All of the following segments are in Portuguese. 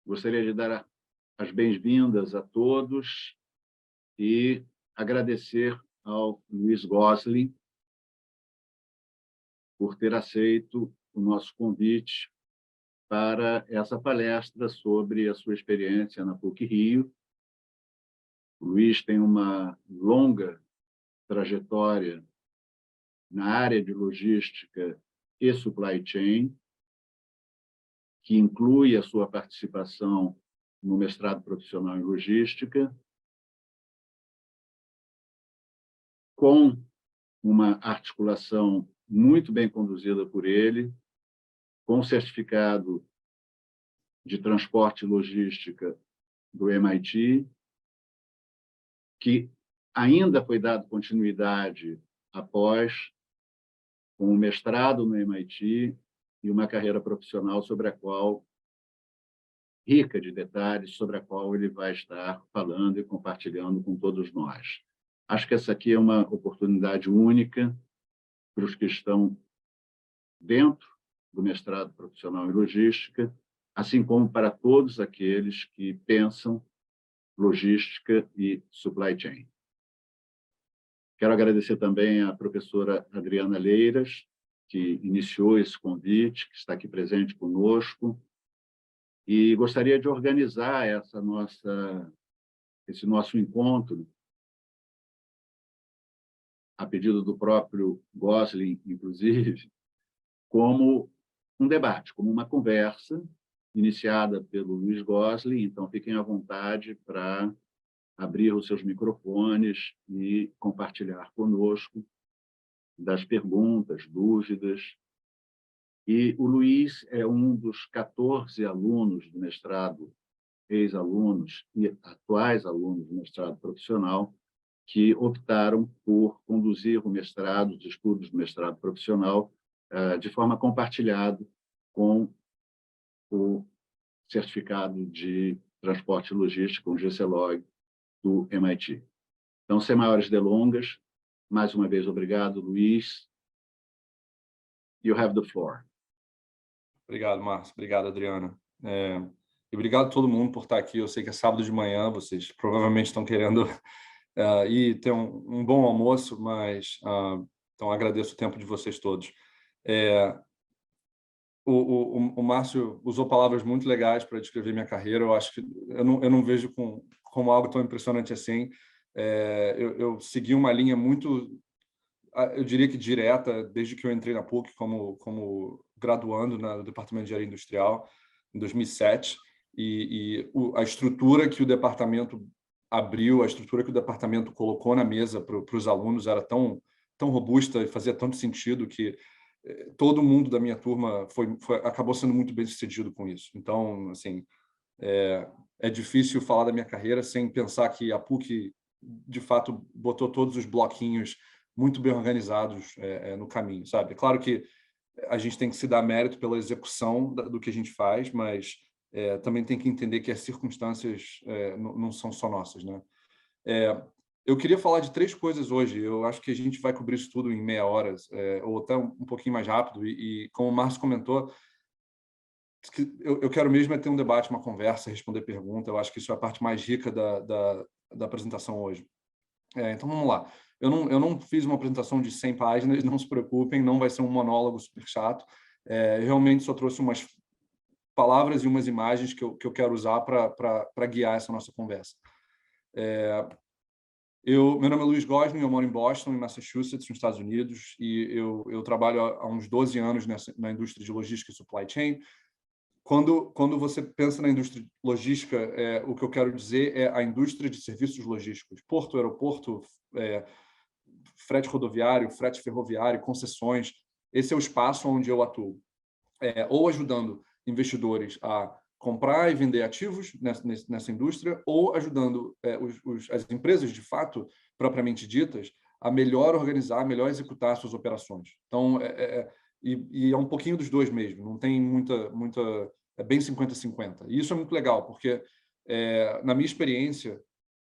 Gostaria de dar as bem-vindas a todos e agradecer ao Luiz Gosling por ter aceito o nosso convite para essa palestra sobre a sua experiência na PUC-Rio. O Luiz tem uma longa trajetória na área de logística e supply chain, que inclui a sua participação no mestrado profissional em logística, com uma articulação muito bem conduzida por ele, com certificado de transporte e logística do MIT, que ainda foi dado continuidade após, com um mestrado no MIT e uma carreira profissional sobre a qual, rica de detalhes, sobre a qual ele vai estar falando e compartilhando com todos nós. Acho que essa aqui é uma oportunidade única para os que estão dentro do mestrado profissional em logística, assim como para todos aqueles que pensam logística e supply chain. Quero agradecer também à professora Adriana Leiras, que iniciou esse convite, que está aqui presente conosco, e gostaria de organizar esse nosso encontro, a pedido do próprio Gosling, inclusive, como um debate, como uma conversa iniciada pelo Luiz Gosling. Então, fiquem à vontade para abrir os seus microfones e compartilhar conosco das perguntas, dúvidas. E o Luiz é um dos 14 alunos do mestrado, ex-alunos e atuais alunos do mestrado profissional, que optaram por conduzir o mestrado, os estudos do mestrado profissional, de forma compartilhada com o certificado de transporte e logística, o GCLOG, do MIT. Então, sem maiores delongas, mais uma vez, obrigado, Luiz. You have the floor. Obrigado, Márcio. Obrigado, Adriana. E obrigado a todo mundo por estar aqui. Eu sei que é sábado de manhã, vocês provavelmente estão querendo ir ter um bom almoço, mas então agradeço o tempo de vocês todos. O Márcio usou palavras muito legais para descrever minha carreira. Eu acho que eu não vejo como algo tão impressionante assim. Eu segui uma linha muito, eu diria que direta, desde que eu entrei na PUC como graduando no Departamento de Engenharia Industrial, em 2007, a estrutura que o departamento abriu, a estrutura que o departamento colocou na mesa para os alunos era tão robusta e fazia tanto sentido que todo mundo da minha turma acabou sendo muito bem sucedido com isso. Então, assim, é difícil falar da minha carreira sem pensar que a PUC, de fato, botou todos os bloquinhos muito bem organizados no caminho, sabe? É claro que a gente tem que se dar mérito pela execução do que a gente faz, mas também tem que entender que as circunstâncias não são só nossas, né? Eu queria falar de 3 coisas hoje. Eu acho que a gente vai cobrir isso tudo em meia hora, ou até um pouquinho mais rápido. E como o Márcio comentou, eu quero mesmo ter um debate, uma conversa, responder pergunta. Eu acho que isso é a parte mais rica da apresentação hoje. Então, vamos lá. Eu não fiz uma apresentação de 100 páginas, não se preocupem, não vai ser um monólogo super chato. Eu realmente só trouxe umas palavras e umas imagens que eu quero usar para guiar essa nossa conversa. Meu nome é Luiz Gosling, eu moro em Boston, em Massachusetts, nos Estados Unidos, e eu trabalho há uns 12 anos na indústria de logística e supply chain. Quando você pensa na indústria de logística, o que eu quero dizer é a indústria de serviços logísticos, porto, aeroporto, frete rodoviário, frete ferroviário, concessões. Esse é o espaço onde eu atuo, ou ajudando investidores a comprar e vender ativos nessa indústria, ou ajudando as empresas, de fato, propriamente ditas, a melhor organizar, a melhor executar suas operações. Então, é um pouquinho dos dois mesmo, não tem muita é bem 50-50. E isso é muito legal, porque, na minha experiência,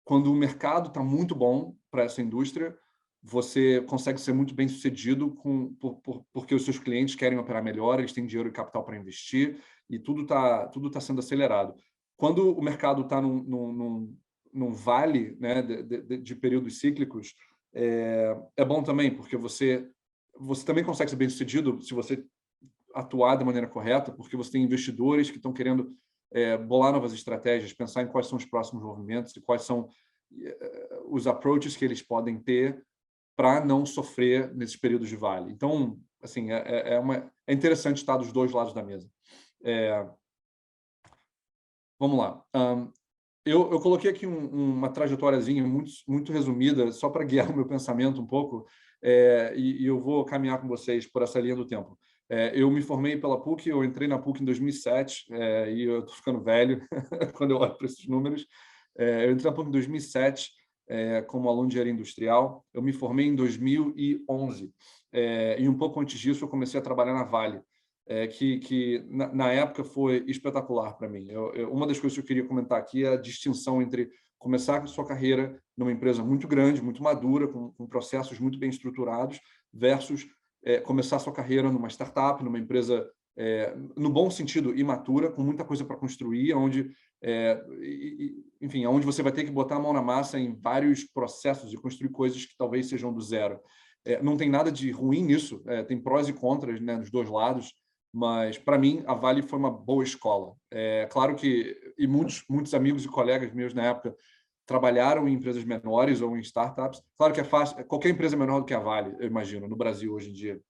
quando o mercado está muito bom para essa indústria, você consegue ser muito bem sucedido porque os seus clientes querem operar melhor, eles têm dinheiro e capital para investir, e tudo tá sendo acelerado. quando o mercado está num vale, né, de períodos cíclicos, é bom também, porque você também consegue ser bem-sucedido se você atuar da maneira correta, porque você tem investidores que estão querendo bolar novas estratégias, pensar em quais são os próximos movimentos e quais são os approaches que eles podem ter para não sofrer nesses períodos de vale. Então, assim, é interessante estar dos dois lados da mesa. Vamos lá. Eu coloquei aqui uma trajetóriazinha muito resumida, só para guiar o meu pensamento um pouco, e eu vou caminhar com vocês por essa linha do tempo. Eu me formei pela PUC, eu entrei na PUC em 2007, e eu estou ficando velho quando eu olho para esses números. Eu entrei na PUC em 2007, como aluno de engenharia industrial. Eu me formei em 2011, e um pouco antes disso eu comecei a trabalhar na Vale, que na época foi espetacular para mim. Uma das coisas que eu queria comentar aqui é a distinção entre começar a sua carreira numa empresa muito grande, muito madura, com processos muito bem estruturados, versus começar a sua carreira numa startup, numa empresa, no bom sentido, imatura, com muita coisa para construir, onde, enfim, onde você vai ter que botar a mão na massa em vários processos e construir coisas que talvez sejam do zero. Não tem nada de ruim nisso, tem prós e contras, né, dos dois lados, mas, para mim, a Vale foi uma boa escola. Claro que e muitos amigos e colegas meus na época trabalharam em empresas menores ou em startups. Claro que é fácil, qualquer empresa é menor do que a Vale, eu imagino, no Brasil hoje em dia.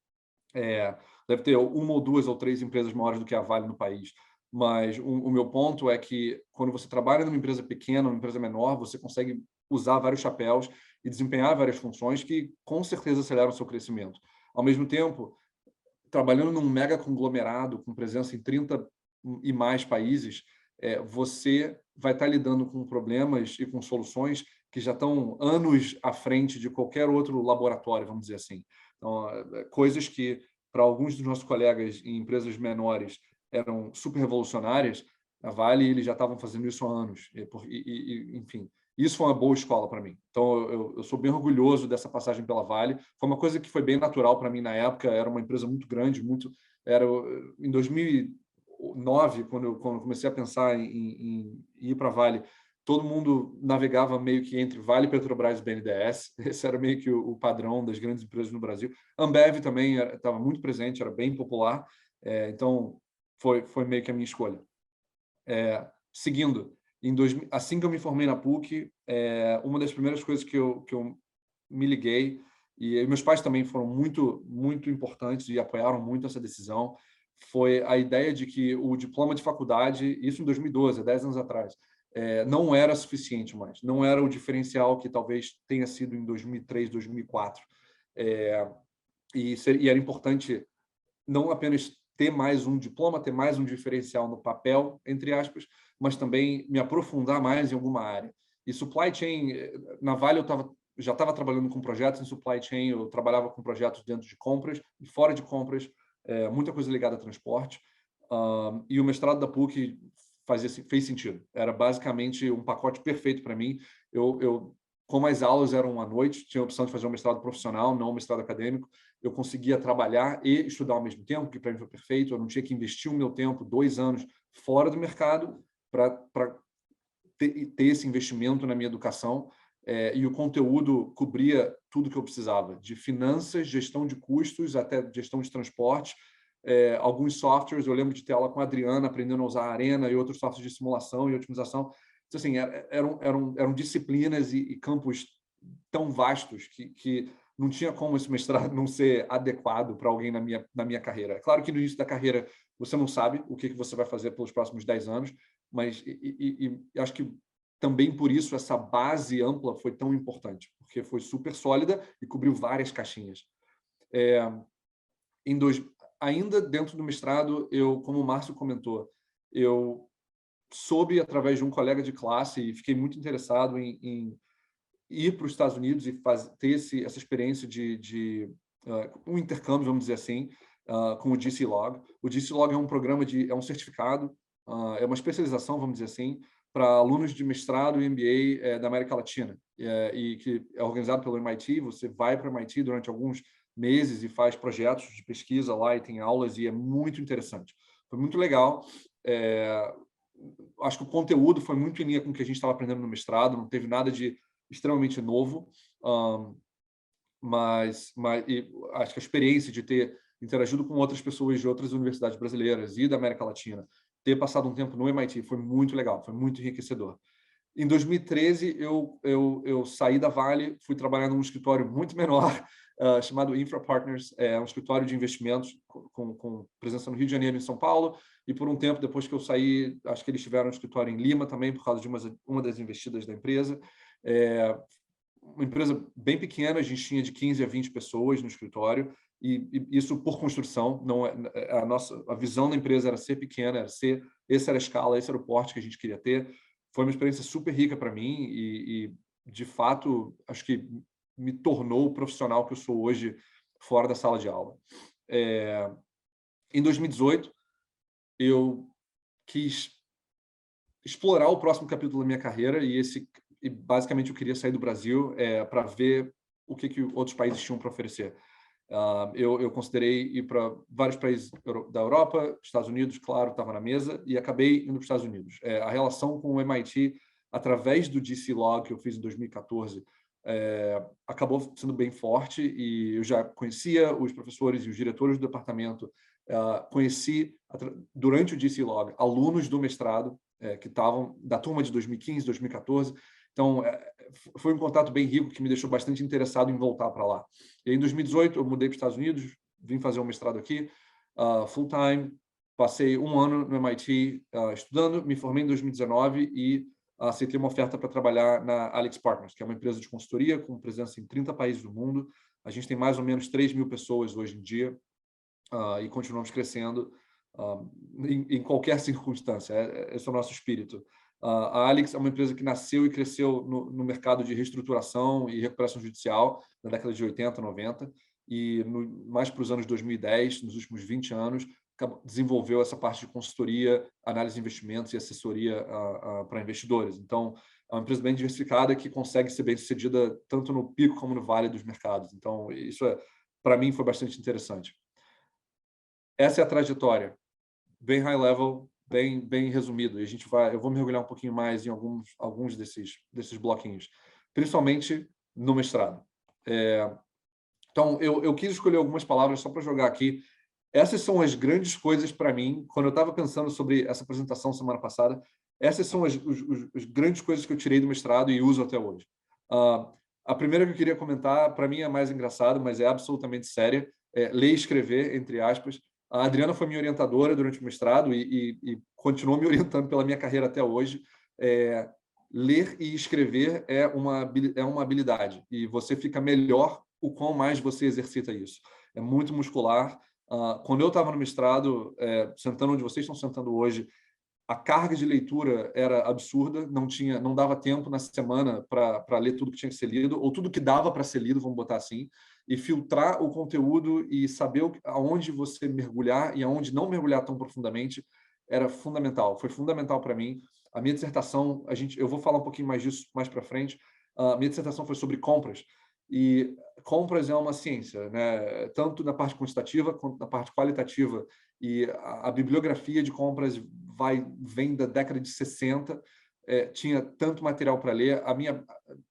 Deve ter uma ou duas ou três empresas maiores do que a Vale no país. Mas o meu ponto é que, quando você trabalha numa empresa pequena, numa empresa menor, você consegue usar vários chapéus e desempenhar várias funções que, com certeza, aceleram o seu crescimento. Ao mesmo tempo, trabalhando num mega conglomerado com presença em 30 e mais países, você vai estar lidando com problemas e com soluções que já estão anos à frente de qualquer outro laboratório, vamos dizer assim. Então, coisas que, para alguns dos nossos colegas em empresas menores, eram super revolucionárias, a Vale, eles já estavam fazendo isso há anos. Enfim, isso foi uma boa escola para mim. Então, eu sou bem orgulhoso dessa passagem pela Vale. Foi uma coisa que foi bem natural para mim na época. Era uma empresa muito grande, em 2009, quando eu comecei a pensar em ir para a Vale, todo mundo navegava meio que entre Vale, Petrobras e BNDES. Esse era meio que o padrão das grandes empresas no Brasil. Ambev também estava muito presente, era bem popular. Então, foi meio que a minha escolha. Seguindo, assim que eu me formei na PUC, uma das primeiras coisas que eu me liguei, e meus pais também foram muito, muito importantes e apoiaram muito essa decisão, foi a ideia de que o diploma de faculdade, isso em 2012, há 10 anos atrás, não era suficiente mais, não era o diferencial que talvez tenha sido em 2003, 2004. E era importante não apenas ter mais um diploma, ter mais um diferencial no papel, entre aspas, mas também me aprofundar mais em alguma área. E supply chain, na Vale já estava trabalhando com projetos em supply chain, eu trabalhava com projetos dentro de compras e fora de compras, muita coisa ligada a transporte. E o mestrado da PUC fez sentido. Era basicamente um pacote perfeito para mim. Como as aulas eram à noite, tinha a opção de fazer um mestrado profissional, não um mestrado acadêmico. Eu conseguia trabalhar e estudar ao mesmo tempo, que para mim foi perfeito. Eu não tinha que investir o meu tempo, 2 anos, fora do mercado para ter esse investimento na minha educação. E o conteúdo cobria tudo que eu precisava, de finanças, gestão de custos, até gestão de transporte. Alguns softwares, eu lembro de ter aula com a Adriana, aprendendo a usar a Arena e outros softwares de simulação e otimização. Então, assim, eram disciplinas e campos tão vastos que não tinha como esse mestrado não ser adequado para alguém na minha carreira. É claro que no início da carreira você não sabe o que você vai fazer pelos próximos 10 anos, mas acho que também por isso essa base ampla foi tão importante, porque foi super sólida e cobriu várias caixinhas. Ainda dentro do mestrado, como o Márcio comentou, eu soube através de um colega de classe e fiquei muito interessado em ir para os Estados Unidos e ter essa experiência de um intercâmbio, vamos dizer assim, com o GC Log. O GC Log é um programa é um certificado, é uma especialização, vamos dizer assim, para alunos de mestrado e MBA da América Latina, e que é organizado pelo MIT. Você vai para o MIT durante alguns meses e faz projetos de pesquisa lá e tem aulas, e é muito interessante. Foi muito legal. acho que o conteúdo foi muito em linha com o que a gente estava aprendendo no mestrado, não teve nada de extremamente novo, mas acho que a experiência de ter interagido com outras pessoas de outras universidades brasileiras e da América Latina, ter passado um tempo no MIT foi muito legal, foi muito enriquecedor. Em 2013, eu saí da Vale, fui trabalhar num escritório muito menor, chamado Infra Partners, um escritório de investimentos com presença no Rio de Janeiro e em São Paulo, e por um tempo, depois que eu saí, acho que eles tiveram um escritório em Lima também, por causa de uma das investidas da empresa. Uma empresa bem pequena, a gente tinha de 15 a 20 pessoas no escritório, e isso por construção, não a visão da empresa era ser pequena, essa era a escala, esse era o porte que a gente queria ter. Foi uma experiência super rica para mim e, de fato, acho que me tornou o profissional que eu sou hoje fora da sala de aula. Em 2018, eu quis explorar o próximo capítulo da minha carreira e basicamente eu queria sair do Brasil para ver o que outros países tinham para oferecer. Eu considerei ir para vários países da Europa, Estados Unidos, claro, estava na mesa, e acabei indo para os Estados Unidos. A relação com o MIT, através do DC Log, que eu fiz em 2014, acabou sendo bem forte, e eu já conhecia os professores e os diretores do departamento, conheci, durante o DC Log, alunos do mestrado, que estavam da turma de 2015, 2014, então, foi um contato bem rico que me deixou bastante interessado em voltar para lá. E aí, em 2018, eu mudei para os Estados Unidos, vim fazer um mestrado aqui, full-time, passei um ano no MIT estudando, me formei em 2019 e aceitei uma oferta para trabalhar na Alex Partners, que é uma empresa de consultoria com presença em 30 países do mundo. A gente tem mais ou menos 3.000 pessoas hoje em dia e continuamos crescendo em qualquer circunstância. Esse é o nosso espírito. A Alex é uma empresa que nasceu e cresceu no mercado de reestruturação e recuperação judicial na década de 80, 90, e mais para os anos 2010, nos últimos 20 anos, desenvolveu essa parte de consultoria, análise de investimentos e assessoria para investidores. Então, é uma empresa bem diversificada que consegue ser bem sucedida tanto no pico como no vale dos mercados. Então, isso para mim foi bastante interessante. Essa é a trajetória, bem high level, bem resumido. E eu vou mergulhar um pouquinho mais em alguns desses bloquinhos, principalmente no mestrado. Então, eu quis escolher algumas palavras só para jogar aqui. Essas são as grandes coisas para mim, quando eu estava pensando sobre essa apresentação semana passada, essas são as grandes coisas que eu tirei do mestrado e uso até hoje. A primeira que eu queria comentar, para mim é mais engraçada, mas é absolutamente séria, ler e escrever, entre aspas. A Adriana foi minha orientadora durante o mestrado e continuou me orientando pela minha carreira até hoje. Ler e escrever é uma habilidade, e você fica melhor o quão mais você exercita isso. É muito muscular. Quando eu estava no mestrado, sentando onde vocês estão sentando hoje, a carga de leitura era absurda, não dava tempo na semana para ler tudo que tinha que ser lido, ou tudo que dava para ser lido, vamos botar assim, e filtrar o conteúdo e saber aonde você mergulhar e aonde não mergulhar tão profundamente era fundamental. Foi fundamental para mim. A minha dissertação, eu vou falar um pouquinho mais disso mais para frente, a minha dissertação foi sobre compras, e compras é uma ciência, né? Tanto na parte quantitativa quanto na parte qualitativa, e a bibliografia de compras vem da década de 60, tinha tanto material para ler.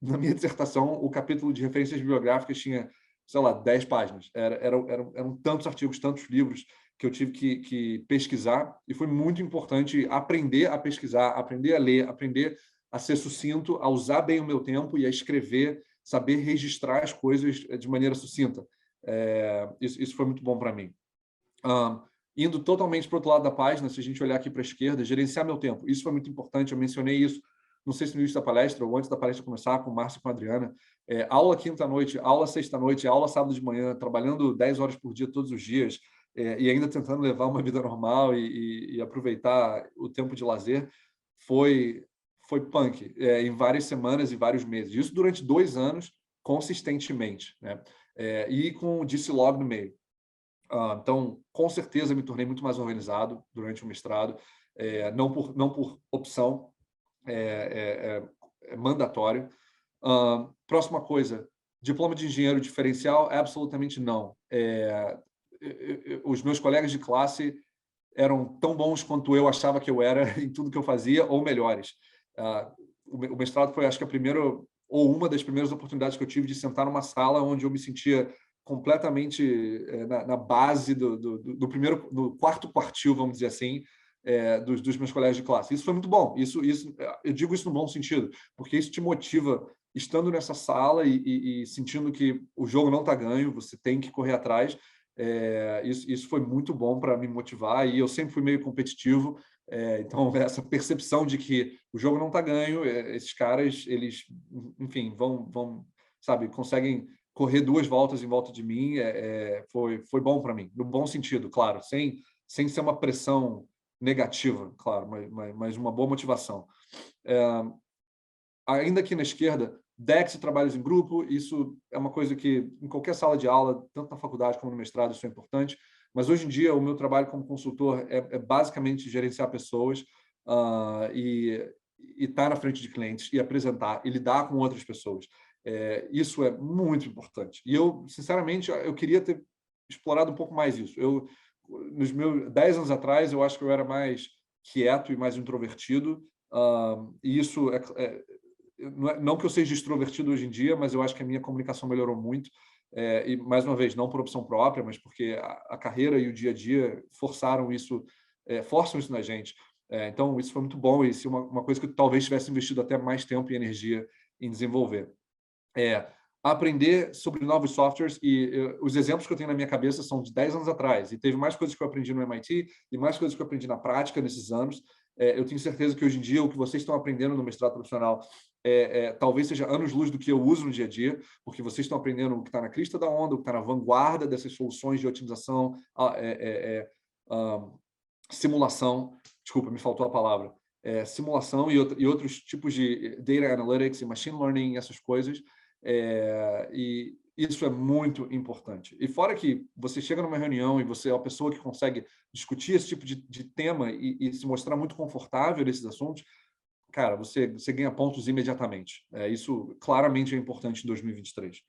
Na minha dissertação, o capítulo de referências bibliográficas tinha, sei lá, 10 páginas. Eram tantos artigos, tantos livros que eu tive que pesquisar, e foi muito importante aprender a pesquisar, aprender a ler, aprender a ser sucinto, a usar bem o meu tempo e a escrever, saber registrar as coisas de maneira sucinta. Isso foi muito bom para mim. Indo totalmente para o outro lado da página, se a gente olhar aqui para a esquerda, gerenciar meu tempo. Isso foi muito importante, eu mencionei isso, não sei se no início da palestra ou antes da palestra começar, com o Márcio e com a Adriana. Aula quinta-noite, aula sexta-noite, aula sábado de manhã, trabalhando 10 horas por dia, todos os dias, e ainda tentando levar uma vida normal e aproveitar o tempo de lazer, foi punk, em várias semanas e vários meses. Isso durante 2 anos, consistentemente, né? E com o DC Log no meio. Então, com certeza, me tornei muito mais organizado durante o mestrado, não por opção, é mandatório. Próxima coisa, diploma de engenheiro diferencial? Absolutamente não. Os meus colegas de classe eram tão bons quanto eu achava que eu era em tudo que eu fazia, ou melhores. O mestrado foi, acho que, a primeira ou uma das primeiras oportunidades que eu tive de sentar numa sala onde eu me sentia completamente na base do quarto quartil, vamos dizer assim, dos meus colegas de classe. Isso foi muito bom. Eu digo isso no bom sentido, porque isso te motiva, estando nessa sala e sentindo que o jogo não está ganho, você tem que correr atrás. Isso foi muito bom para me motivar, e eu sempre fui meio competitivo. Então, essa percepção de que o jogo não está ganho, esses caras, eles, enfim, vão, sabe, conseguem correr 2 voltas em volta de mim, foi bom para mim, no bom sentido, claro, sem ser uma pressão negativa, claro, mas uma boa motivação. Ainda aqui na esquerda, decks e trabalhos em grupo, isso é uma coisa que, em qualquer sala de aula, tanto na faculdade como no mestrado, isso é importante, mas hoje em dia o meu trabalho como consultor é basicamente gerenciar pessoas e estar na frente de clientes e apresentar e lidar com outras pessoas. Isso é muito importante. E eu, sinceramente, eu queria ter explorado um pouco mais isso. Nos meus 10 anos atrás, eu acho que eu era mais quieto e mais introvertido, e isso não que eu seja extrovertido hoje em dia, mas eu acho que a minha comunicação melhorou muito. E, mais uma vez, não por opção própria, mas porque a carreira e o dia a dia forçam isso na gente. Então, isso foi muito bom, e isso é uma coisa que eu talvez tivesse investido até mais tempo e energia em desenvolver. Aprender sobre novos softwares, e os exemplos que eu tenho na minha cabeça são de 10 anos atrás, e teve mais coisas que eu aprendi no MIT e mais coisas que eu aprendi na prática nesses anos. Eu tenho certeza que hoje em dia o que vocês estão aprendendo no mestrado profissional talvez seja anos-luz do que eu uso no dia a dia, porque vocês estão aprendendo o que está na crista da onda, o que está na vanguarda dessas soluções de otimização, simulação, desculpa, me faltou a palavra, simulação e outros tipos de data analytics e machine learning, essas coisas. E isso é muito importante. E fora que você chega numa reunião e você é uma pessoa que consegue discutir esse tipo de tema e se mostrar muito confortável nesses assuntos, cara, você ganha pontos imediatamente. Isso claramente é importante em 2023.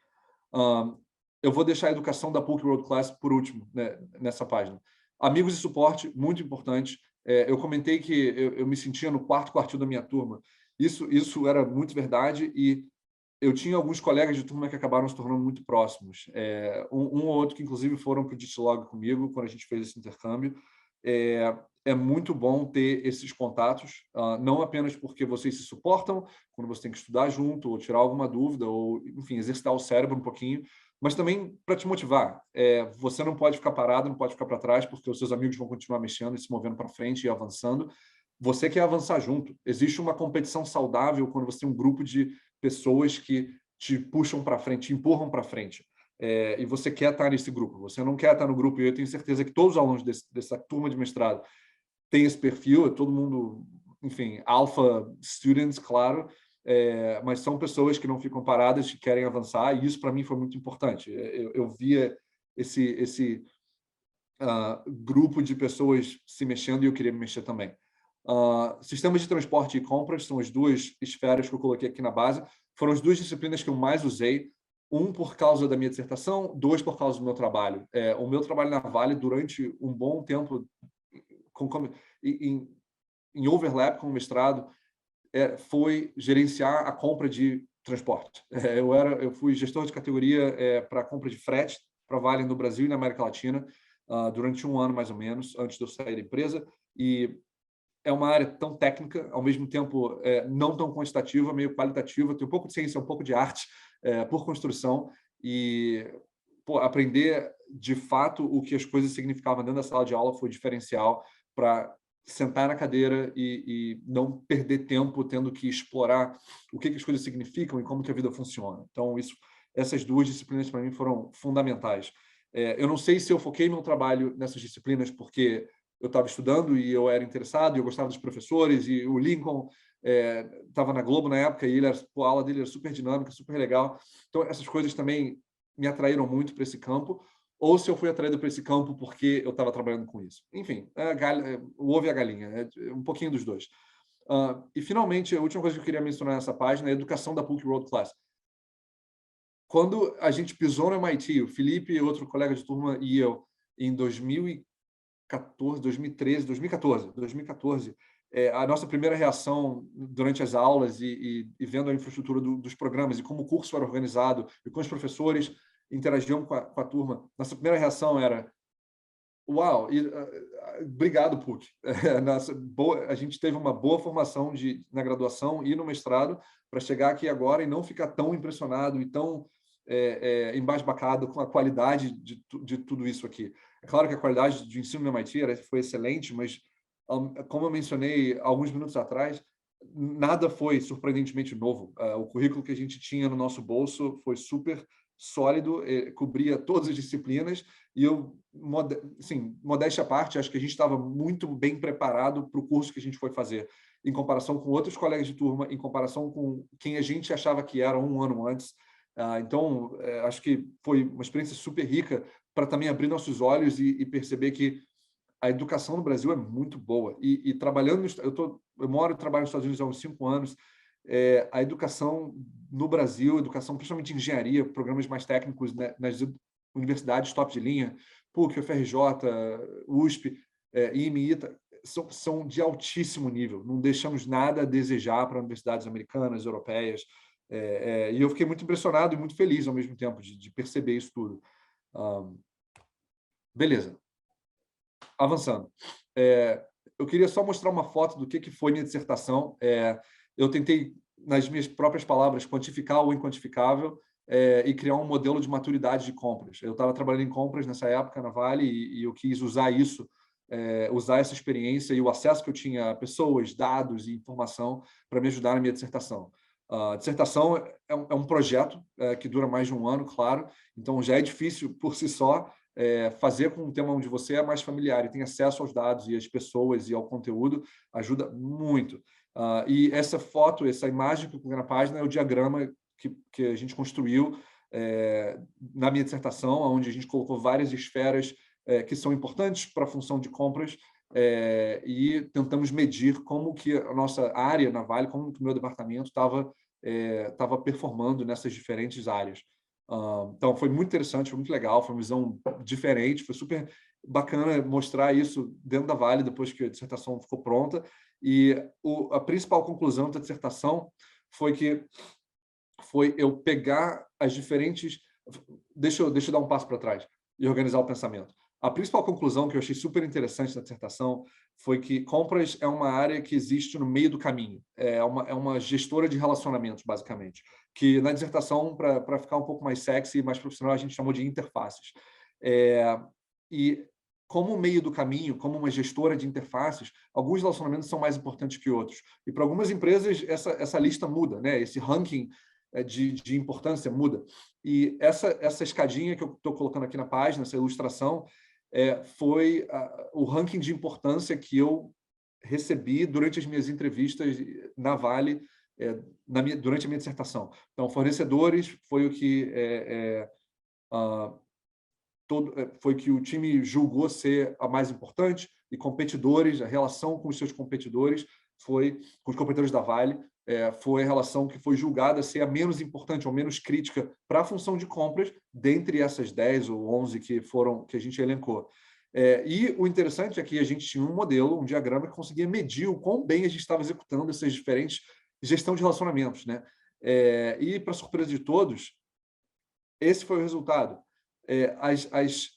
Eu vou deixar a educação da PUC World Class por último, né, nessa página. Amigos e suporte, muito importante. Eu comentei que eu me sentia no quarto quartil da minha turma. Isso era muito verdade, e eu tinha alguns colegas de turma que acabaram se tornando muito próximos. Um ou outro que, inclusive, foram para o Ditlog comigo, quando a gente fez esse intercâmbio. É muito bom ter esses contatos, não apenas porque vocês se suportam, quando você tem que estudar junto, ou tirar alguma dúvida, ou, enfim, exercitar o cérebro um pouquinho, mas também para te motivar. Você não pode ficar parado, não pode ficar para trás, porque os seus amigos vão continuar mexendo e se movendo para frente e avançando. Você quer avançar junto. Existe uma competição saudável quando você tem um grupo de pessoas que te puxam para frente, te empurram para frente. E você quer estar nesse grupo. Você não quer estar no grupo, e eu tenho certeza que todos os alunos dessa turma de mestrado têm esse perfil, é todo mundo, enfim, alpha students, claro, mas são pessoas que não ficam paradas, que querem avançar, e isso para mim foi muito importante. Eu via esse grupo de pessoas se mexendo, e eu queria me mexer também. Sistemas de transporte e compras são as 2 esferas que eu coloquei aqui na base. Foram as 2 disciplinas que eu mais usei, por causa da minha dissertação, 2 por causa do meu trabalho. O meu trabalho na Vale, durante um bom tempo, em overlap com o mestrado, foi gerenciar a compra de transporte. Eu fui gestor de categoria para a compra de frete para a Vale no Brasil e na América Latina, durante 1 ano, mais ou menos, antes de eu sair da empresa. E é uma área tão técnica, ao mesmo tempo não tão quantitativa, meio qualitativa, tem um pouco de ciência, um pouco de arte, por construção, e aprender de fato o que as coisas significavam dentro da sala de aula foi diferencial para sentar na cadeira e não perder tempo tendo que explorar o que as coisas significam e como que a vida funciona. Então, essas 2 disciplinas para mim foram fundamentais. Eu não sei se eu foquei meu trabalho nessas disciplinas porque eu estava estudando e eu era interessado, e eu gostava dos professores, e o Lincoln estava na Globo na época, e a aula dele era super dinâmica, super legal. Então, essas coisas também me atraíram muito para esse campo, ou se eu fui atraído para esse campo porque eu estava trabalhando com isso. Enfim, o ovo e a galinha, um pouquinho dos 2. E, finalmente, a última coisa que eu queria mencionar nessa página é a educação da PUC World Class. Quando a gente pisou no MIT, o Felipe, outro colega de turma, e eu, em 2014, 2014, a nossa primeira reação durante as aulas e vendo a infraestrutura dos programas e como o curso era organizado e como os professores interagiam com a turma, nossa primeira reação era: uau, obrigado, PUC. A gente teve uma boa formação na graduação e no mestrado para chegar aqui agora e não ficar tão impressionado e tão embasbacado com a qualidade de tudo isso aqui. É claro que a qualidade de ensino no MIT foi excelente, mas, como eu mencionei alguns minutos atrás, nada foi surpreendentemente novo. O currículo que a gente tinha no nosso bolso foi super sólido, cobria todas as disciplinas, e eu, assim, modéstia à parte, acho que a gente estava muito bem preparado para o curso que a gente foi fazer, em comparação com outros colegas de turma, em comparação com quem a gente achava que era um ano antes. Então, acho que foi uma experiência super rica para também abrir nossos olhos e perceber que a educação no Brasil é muito boa. E trabalhando, eu moro e trabalho nos Estados Unidos há uns 5 anos, a educação no Brasil, educação principalmente em engenharia, programas mais técnicos, né, nas universidades top de linha, PUC, UFRJ, USP, IME, são de altíssimo nível. Não deixamos nada a desejar para universidades americanas, europeias. E eu fiquei muito impressionado e muito feliz ao mesmo tempo de perceber isso tudo. Beleza. Avançando. Eu queria só mostrar uma foto do que foi minha dissertação. Eu tentei, nas minhas próprias palavras, quantificar o inquantificável e criar um modelo de maturidade de compras. Eu estava trabalhando em compras nessa época na Vale e eu quis usar isso, usar essa experiência e o acesso que eu tinha a pessoas, dados e informação para me ajudar na minha dissertação. A dissertação é um projeto que dura mais de um ano, claro, então já é difícil por si só fazer com um tema onde você é mais familiar e tem acesso aos dados e às pessoas e ao conteúdo ajuda muito. E essa foto, essa imagem que eu coloquei na página é o diagrama que a gente construiu na minha dissertação, onde a gente colocou várias esferas que são importantes para a função de compras e tentamos medir como que a nossa área na Vale, como que o meu departamento estava performando nessas diferentes áreas. Então, foi muito interessante, foi muito legal, foi uma visão diferente, foi super bacana mostrar isso dentro da Vale depois que a dissertação ficou pronta. E a principal conclusão da dissertação foi eu pegar as diferentes... Deixa eu dar um passo para trás e organizar o pensamento. A principal conclusão que eu achei super interessante da dissertação foi que compras é uma área que existe no meio do caminho. É uma gestora de relacionamentos, basicamente, que na dissertação, para ficar um pouco mais sexy e mais profissional, a gente chamou de interfaces. E como meio do caminho, como uma gestora de interfaces, alguns relacionamentos são mais importantes que outros. E para algumas empresas, essa lista muda, né? Esse ranking de importância muda. E essa escadinha que eu estou colocando aqui na página, essa ilustração, foi o ranking de importância que eu recebi durante as minhas entrevistas na Vale, durante a minha dissertação. Então, fornecedores foi o que foi que o time julgou ser a mais importante, e competidores, a relação com os seus competidores com os competidores da Vale, foi a relação que foi julgada ser a menos importante ou menos crítica para a função de compras, dentre essas 10 ou 11 que a gente elencou. E o interessante é que a gente tinha um modelo, um diagrama que conseguia medir o quão bem a gente estava executando essas diferentes gestão de relacionamentos, né? E, para surpresa de todos, esse foi o resultado. As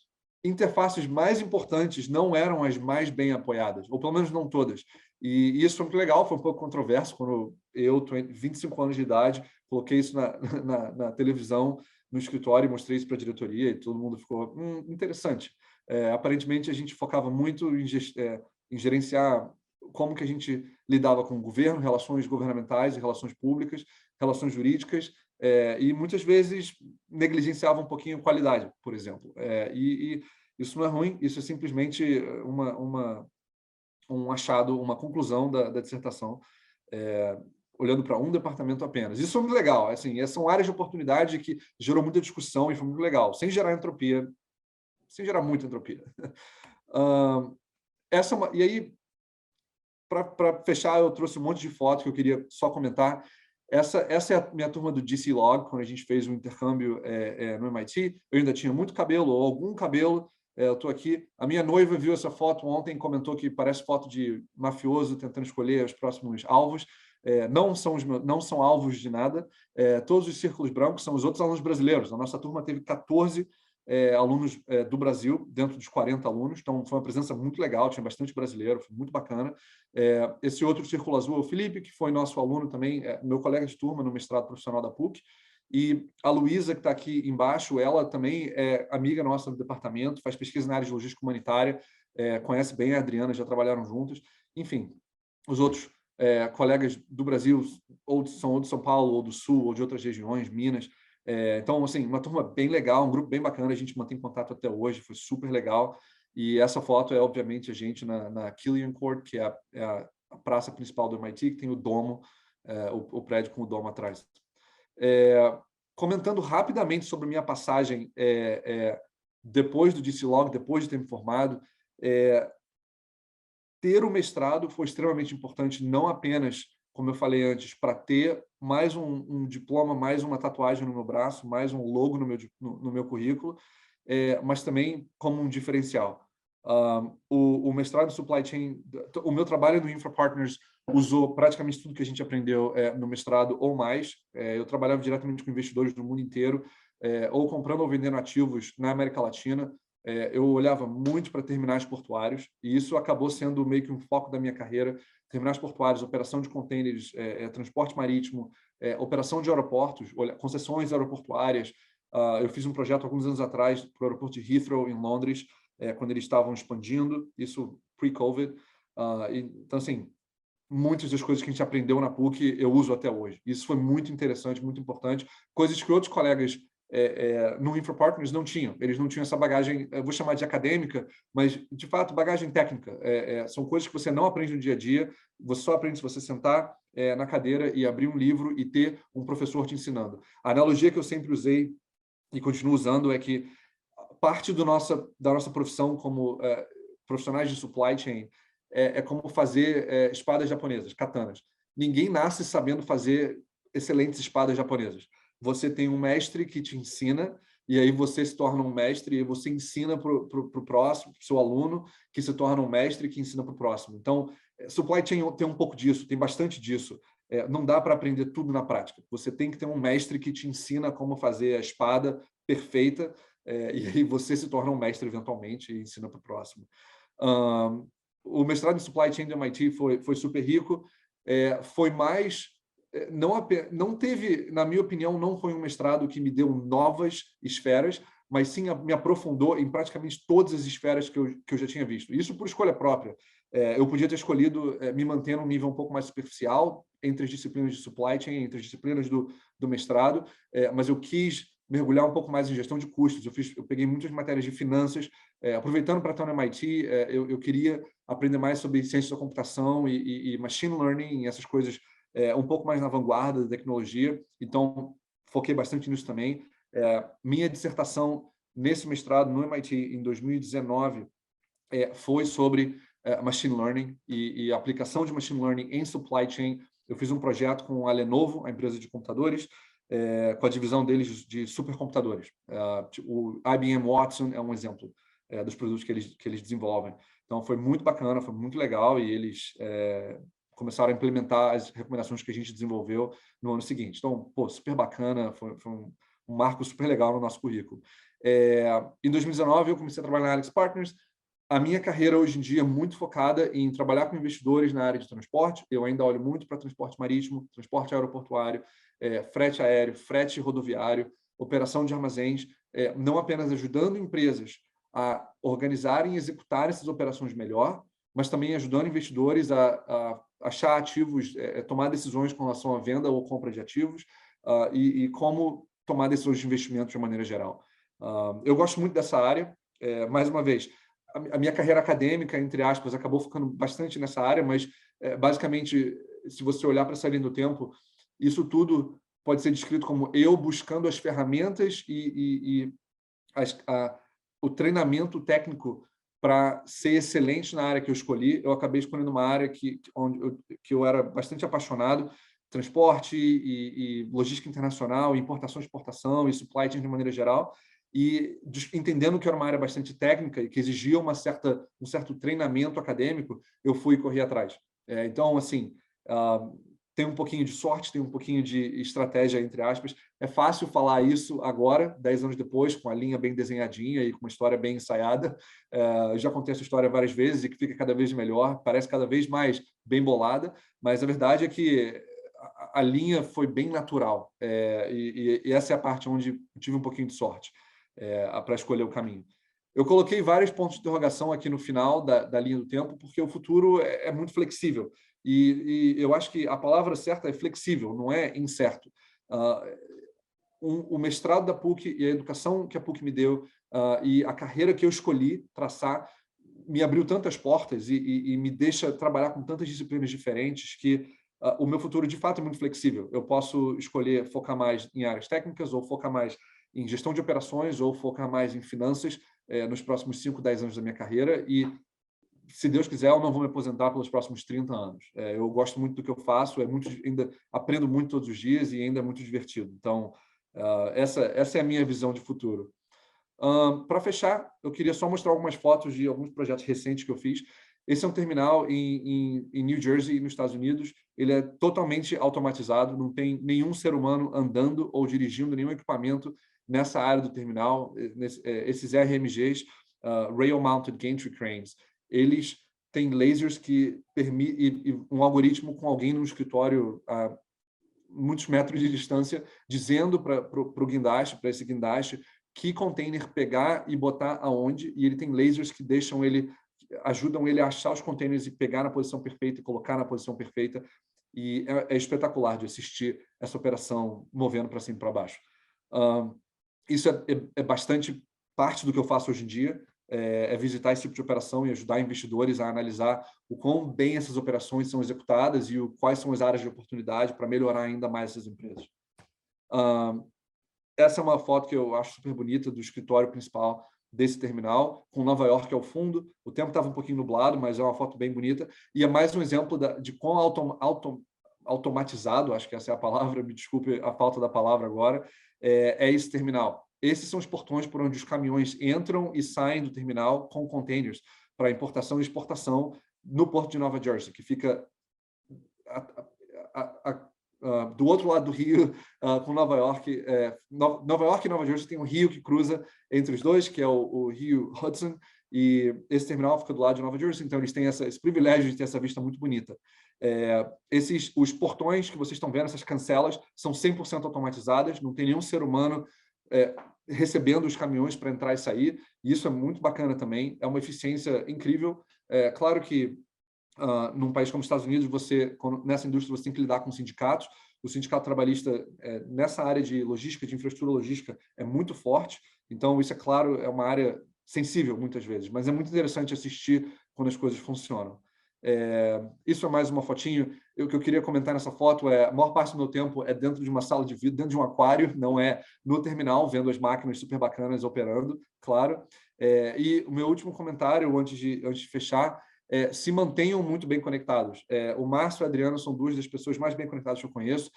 interfaces mais importantes não eram as mais bem apoiadas, ou pelo menos não todas. E isso foi muito legal, foi um pouco controverso quando eu, 25 anos de idade, coloquei isso na televisão, no escritório, e mostrei isso para a diretoria, e todo mundo ficou interessante. Aparentemente, a gente focava muito em gerenciar como que a gente lidava com o governo, relações governamentais e relações públicas, relações jurídicas, e muitas vezes negligenciava um pouquinho a qualidade, por exemplo. E isso não é ruim, isso é simplesmente um achado, uma conclusão da dissertação, olhando para um departamento apenas. Isso foi muito legal. Assim, são áreas de oportunidade que gerou muita discussão e foi muito legal, sem gerar entropia, sem gerar muita entropia. E aí, para fechar, eu trouxe um monte de fotos que eu queria só comentar. Essa é a minha turma do DC Log, quando a gente fez um intercâmbio no MIT. Eu ainda tinha muito cabelo, ou algum cabelo, eu estou aqui. A minha noiva viu essa foto ontem, comentou que parece foto de mafioso tentando escolher os próximos alvos. Não são alvos de nada. Todos os círculos brancos são os outros alunos brasileiros. A nossa turma teve 14 alunos do Brasil, dentro dos 40 alunos. Então, foi uma presença muito legal, tinha bastante brasileiro, foi muito bacana. Esse outro círculo azul é o Felipe, que foi nosso aluno também, meu colega de turma no mestrado profissional da PUC. E a Luísa, que está aqui embaixo, ela também é amiga nossa do departamento, faz pesquisa na área de logística humanitária, conhece bem a Adriana, já trabalharam juntos. Enfim, os outros colegas do Brasil são ou de São Paulo, ou do Sul, ou de outras regiões, Minas. Então, assim, uma turma bem legal, um grupo bem bacana, a gente mantém contato até hoje, foi super legal. E essa foto é, obviamente, a gente na Killian Court, que é a praça principal do MIT, que tem o domo, o prédio com o domo atrás. Comentando rapidamente sobre minha passagem depois do DC-Log, depois de ter me formado, ter o mestrado foi extremamente importante, não apenas, como eu falei antes, para ter mais um diploma, mais uma tatuagem no meu braço, mais um logo no meu currículo, mas também como um diferencial. O mestrado em Supply Chain, o meu trabalho no Infra Partners usou praticamente tudo que a gente aprendeu no mestrado ou mais. Eu trabalhava diretamente com investidores do mundo inteiro, ou comprando ou vendendo ativos na América Latina. Eu olhava muito para terminais portuários, e isso acabou sendo meio que um foco da minha carreira. Terminais portuários, operação de contêineres, transporte marítimo, operação de aeroportos, concessões aeroportuárias. Eu fiz um projeto alguns anos atrás para o aeroporto de Heathrow, em Londres, quando eles estavam expandindo, isso pre-COVID. Então, assim, muitas das coisas que a gente aprendeu na PUC eu uso até hoje. Isso foi muito interessante, muito importante. Coisas que outros colegas no Infra Partners não tinham. Eles não tinham essa bagagem, eu vou chamar de acadêmica, mas, de fato, bagagem técnica. São coisas que você não aprende no dia a dia, você só aprende se você sentar na cadeira e abrir um livro e ter um professor te ensinando. A analogia que eu sempre usei e continuo usando é que parte da nossa profissão como profissionais de supply chain é como fazer espadas japonesas, katanas. Ninguém nasce sabendo fazer excelentes espadas japonesas. Você tem um mestre que te ensina, e aí você se torna um mestre e você ensina para o próximo, para o seu aluno, que se torna um mestre que ensina para o próximo. Então, supply chain tem um pouco disso, tem bastante disso. Não dá para aprender tudo na prática. Você tem que ter um mestre que te ensina como fazer a espada perfeita, e aí você se torna um mestre eventualmente e ensina para o próximo. O mestrado em Supply Chain do MIT foi super rico, foi mais... Não teve, na minha opinião, não foi um mestrado que me deu novas esferas, mas sim me aprofundou em praticamente todas as esferas que eu já tinha visto. Isso por escolha própria. Eu podia ter escolhido me manter num nível um pouco mais superficial entre as disciplinas de supply chain, entre as disciplinas do mestrado, mas eu quis mergulhar um pouco mais em gestão de custos. Eu peguei muitas matérias de finanças. Aproveitando para estar no MIT, eu queria aprender mais sobre ciência da computação e machine learning, essas coisas um pouco mais na vanguarda da tecnologia. Então, foquei bastante nisso também. Minha dissertação nesse mestrado no MIT em 2019 foi sobre machine learning e a aplicação de machine learning em supply chain. Eu fiz um projeto com a Lenovo, a empresa de computadores, com a divisão deles de supercomputadores. O IBM Watson é um exemplo dos produtos que eles desenvolvem. Então, foi muito bacana, foi muito legal, e eles começaram a implementar as recomendações que a gente desenvolveu no ano seguinte. Então, super bacana, foi um marco super legal no nosso currículo. Em 2019, eu comecei a trabalhar na Alex Partners. A minha carreira hoje em dia é muito focada em trabalhar com investidores na área de transporte. Eu ainda olho muito para transporte marítimo, transporte aeroportuário, frete aéreo, frete rodoviário, operação de armazéns, não apenas ajudando empresas a organizarem e executar essas operações melhor, mas também ajudando investidores a achar ativos, tomar decisões com relação à venda ou compra de ativos, e como tomar decisões de investimento de maneira geral. Eu gosto muito dessa área. Mais uma vez, a minha carreira acadêmica, entre aspas, acabou ficando bastante nessa área, mas basicamente, se você olhar para essa linha do tempo, isso tudo pode ser descrito como eu buscando as ferramentas e o treinamento técnico para ser excelente na área que eu escolhi. Eu acabei escolhendo uma área que eu era bastante apaixonado: transporte e logística internacional, importação e exportação e supply chain de maneira geral. e entendendo que era uma área bastante técnica e que exigia um certo treinamento acadêmico, eu fui correr atrás. Então, assim, tem um pouquinho de sorte, tem um pouquinho de estratégia, entre aspas. É fácil falar isso agora, 10 anos depois, com a linha bem desenhadinha e com uma história bem ensaiada. Eu já contei essa história várias vezes e que fica cada vez melhor, parece cada vez mais bem bolada, mas a verdade é que a linha foi bem natural. E essa é a parte onde eu tive um pouquinho de sorte para escolher o caminho. Eu coloquei vários pontos de interrogação aqui no final da linha do tempo, porque o futuro é muito flexível. E eu acho que a palavra certa é flexível, não é incerto. O mestrado da PUC e a educação que a PUC me deu e a carreira que eu escolhi traçar me abriu tantas portas e me deixa trabalhar com tantas disciplinas diferentes que o meu futuro, de fato, é muito flexível. Eu posso escolher focar mais em áreas técnicas ou focar mais em gestão de operações ou focar mais em finanças nos próximos 5, 10 anos da minha carreira e, se Deus quiser, eu não vou me aposentar pelos próximos 30 anos. Eu gosto muito do que eu faço, ainda aprendo muito todos os dias e ainda é muito divertido. Então, essa é a minha visão de futuro. Para fechar, eu queria só mostrar algumas fotos de alguns projetos recentes que eu fiz. Esse é um terminal em New Jersey, nos Estados Unidos. Ele é totalmente automatizado, não tem nenhum ser humano andando ou dirigindo nenhum equipamento nessa área do terminal. Esses RMGs, Rail Mounted Gantry Cranes, eles têm lasers que permitem um algoritmo com alguém no escritório a muitos metros de distância, dizendo para o guindaste, para esse guindaste, que container pegar e botar aonde, e ele tem lasers que ajudam ele a achar os containers e pegar na posição perfeita e colocar na posição perfeita, e é espetacular de assistir essa operação movendo para cima e para baixo. Isso é bastante parte do que eu faço hoje em dia, visitar esse tipo de operação e ajudar investidores a analisar o quão bem essas operações são executadas e quais são as áreas de oportunidade para melhorar ainda mais essas empresas. Essa é uma foto que eu acho super bonita do escritório principal desse terminal, com Nova York ao fundo. O tempo estava um pouquinho nublado, mas é uma foto bem bonita. E é mais um exemplo de quão automatizado, acho que essa é a palavra, me desculpe a falta da palavra agora, é esse terminal. Esses são os portões por onde os caminhões entram e saem do terminal com containers para importação e exportação no Porto de Nova Jersey, que fica do outro lado do rio, com Nova York. Nova York e Nova Jersey tem um rio que cruza entre os dois, que é o rio Hudson, e esse terminal fica do lado de Nova Jersey, então eles têm esse privilégio de ter essa vista muito bonita. Os portões que vocês estão vendo, essas cancelas, são 100% automatizadas, não tem nenhum ser humano recebendo os caminhões para entrar e sair, e isso é muito bacana também, é uma eficiência incrível. Claro que num país como os Estados Unidos, nessa indústria você tem que lidar com sindicatos. O sindicato trabalhista nessa área de logística, de infraestrutura logística, é muito forte. Então, isso, é claro, é uma área sensível muitas vezes, mas é muito interessante assistir quando as coisas funcionam. Isso é mais uma fotinho. O que eu queria comentar nessa foto a maior parte do meu tempo é dentro de uma sala de vidro, dentro de um aquário, não é no terminal, vendo as máquinas super bacanas operando, claro. E o meu último comentário, antes de fechar, se mantenham muito bem conectados. O Márcio e o Adriano são duas das pessoas mais bem conectadas que eu conheço.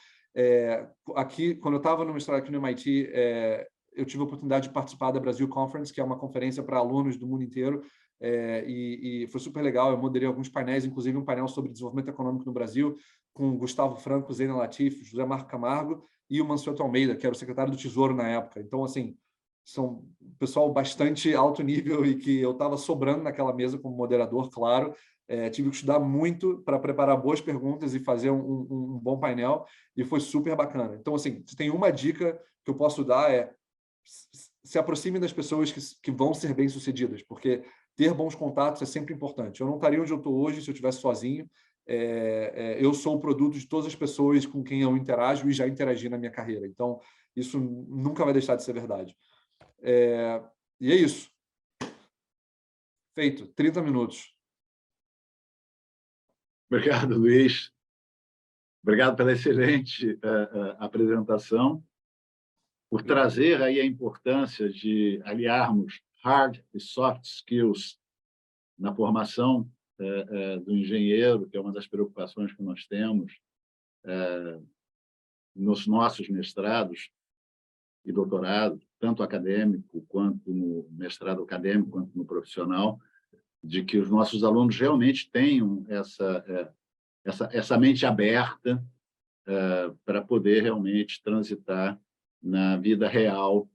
Aqui, quando eu estava no mestrado aqui no MIT, eu tive a oportunidade de participar da Brasil Conference, que é uma conferência para alunos do mundo inteiro, e foi super legal. Eu moderei alguns painéis, inclusive um painel sobre desenvolvimento econômico no Brasil, com o Gustavo Franco, Zena Latif, José Marco Camargo e o Mansueto Almeida, que era o secretário do Tesouro na época. Então, assim, são pessoal bastante alto nível e que eu estava sobrando naquela mesa como moderador, claro. Tive que estudar muito para preparar boas perguntas e fazer um bom painel, e foi super bacana. Então, assim, se tem uma dica que eu posso dar se aproxime das pessoas que vão ser bem-sucedidas, porque ter bons contatos é sempre importante. Eu não estaria onde eu estou hoje se eu estivesse sozinho. Eu sou o produto de todas as pessoas com quem eu interajo e já interagi na minha carreira. Então, isso nunca vai deixar de ser verdade. E é isso. Feito. 30 minutos. Obrigado, Luiz. Obrigado pela excelente apresentação, por trazer aí a importância de aliarmos hard e soft skills na formação do engenheiro, que é uma das preocupações que nós temos nos nossos mestrados e doutorados. tanto acadêmico, quanto no mestrado acadêmico, quanto no profissional, de que os nossos alunos realmente tenham essa mente aberta para poder realmente transitar na vida real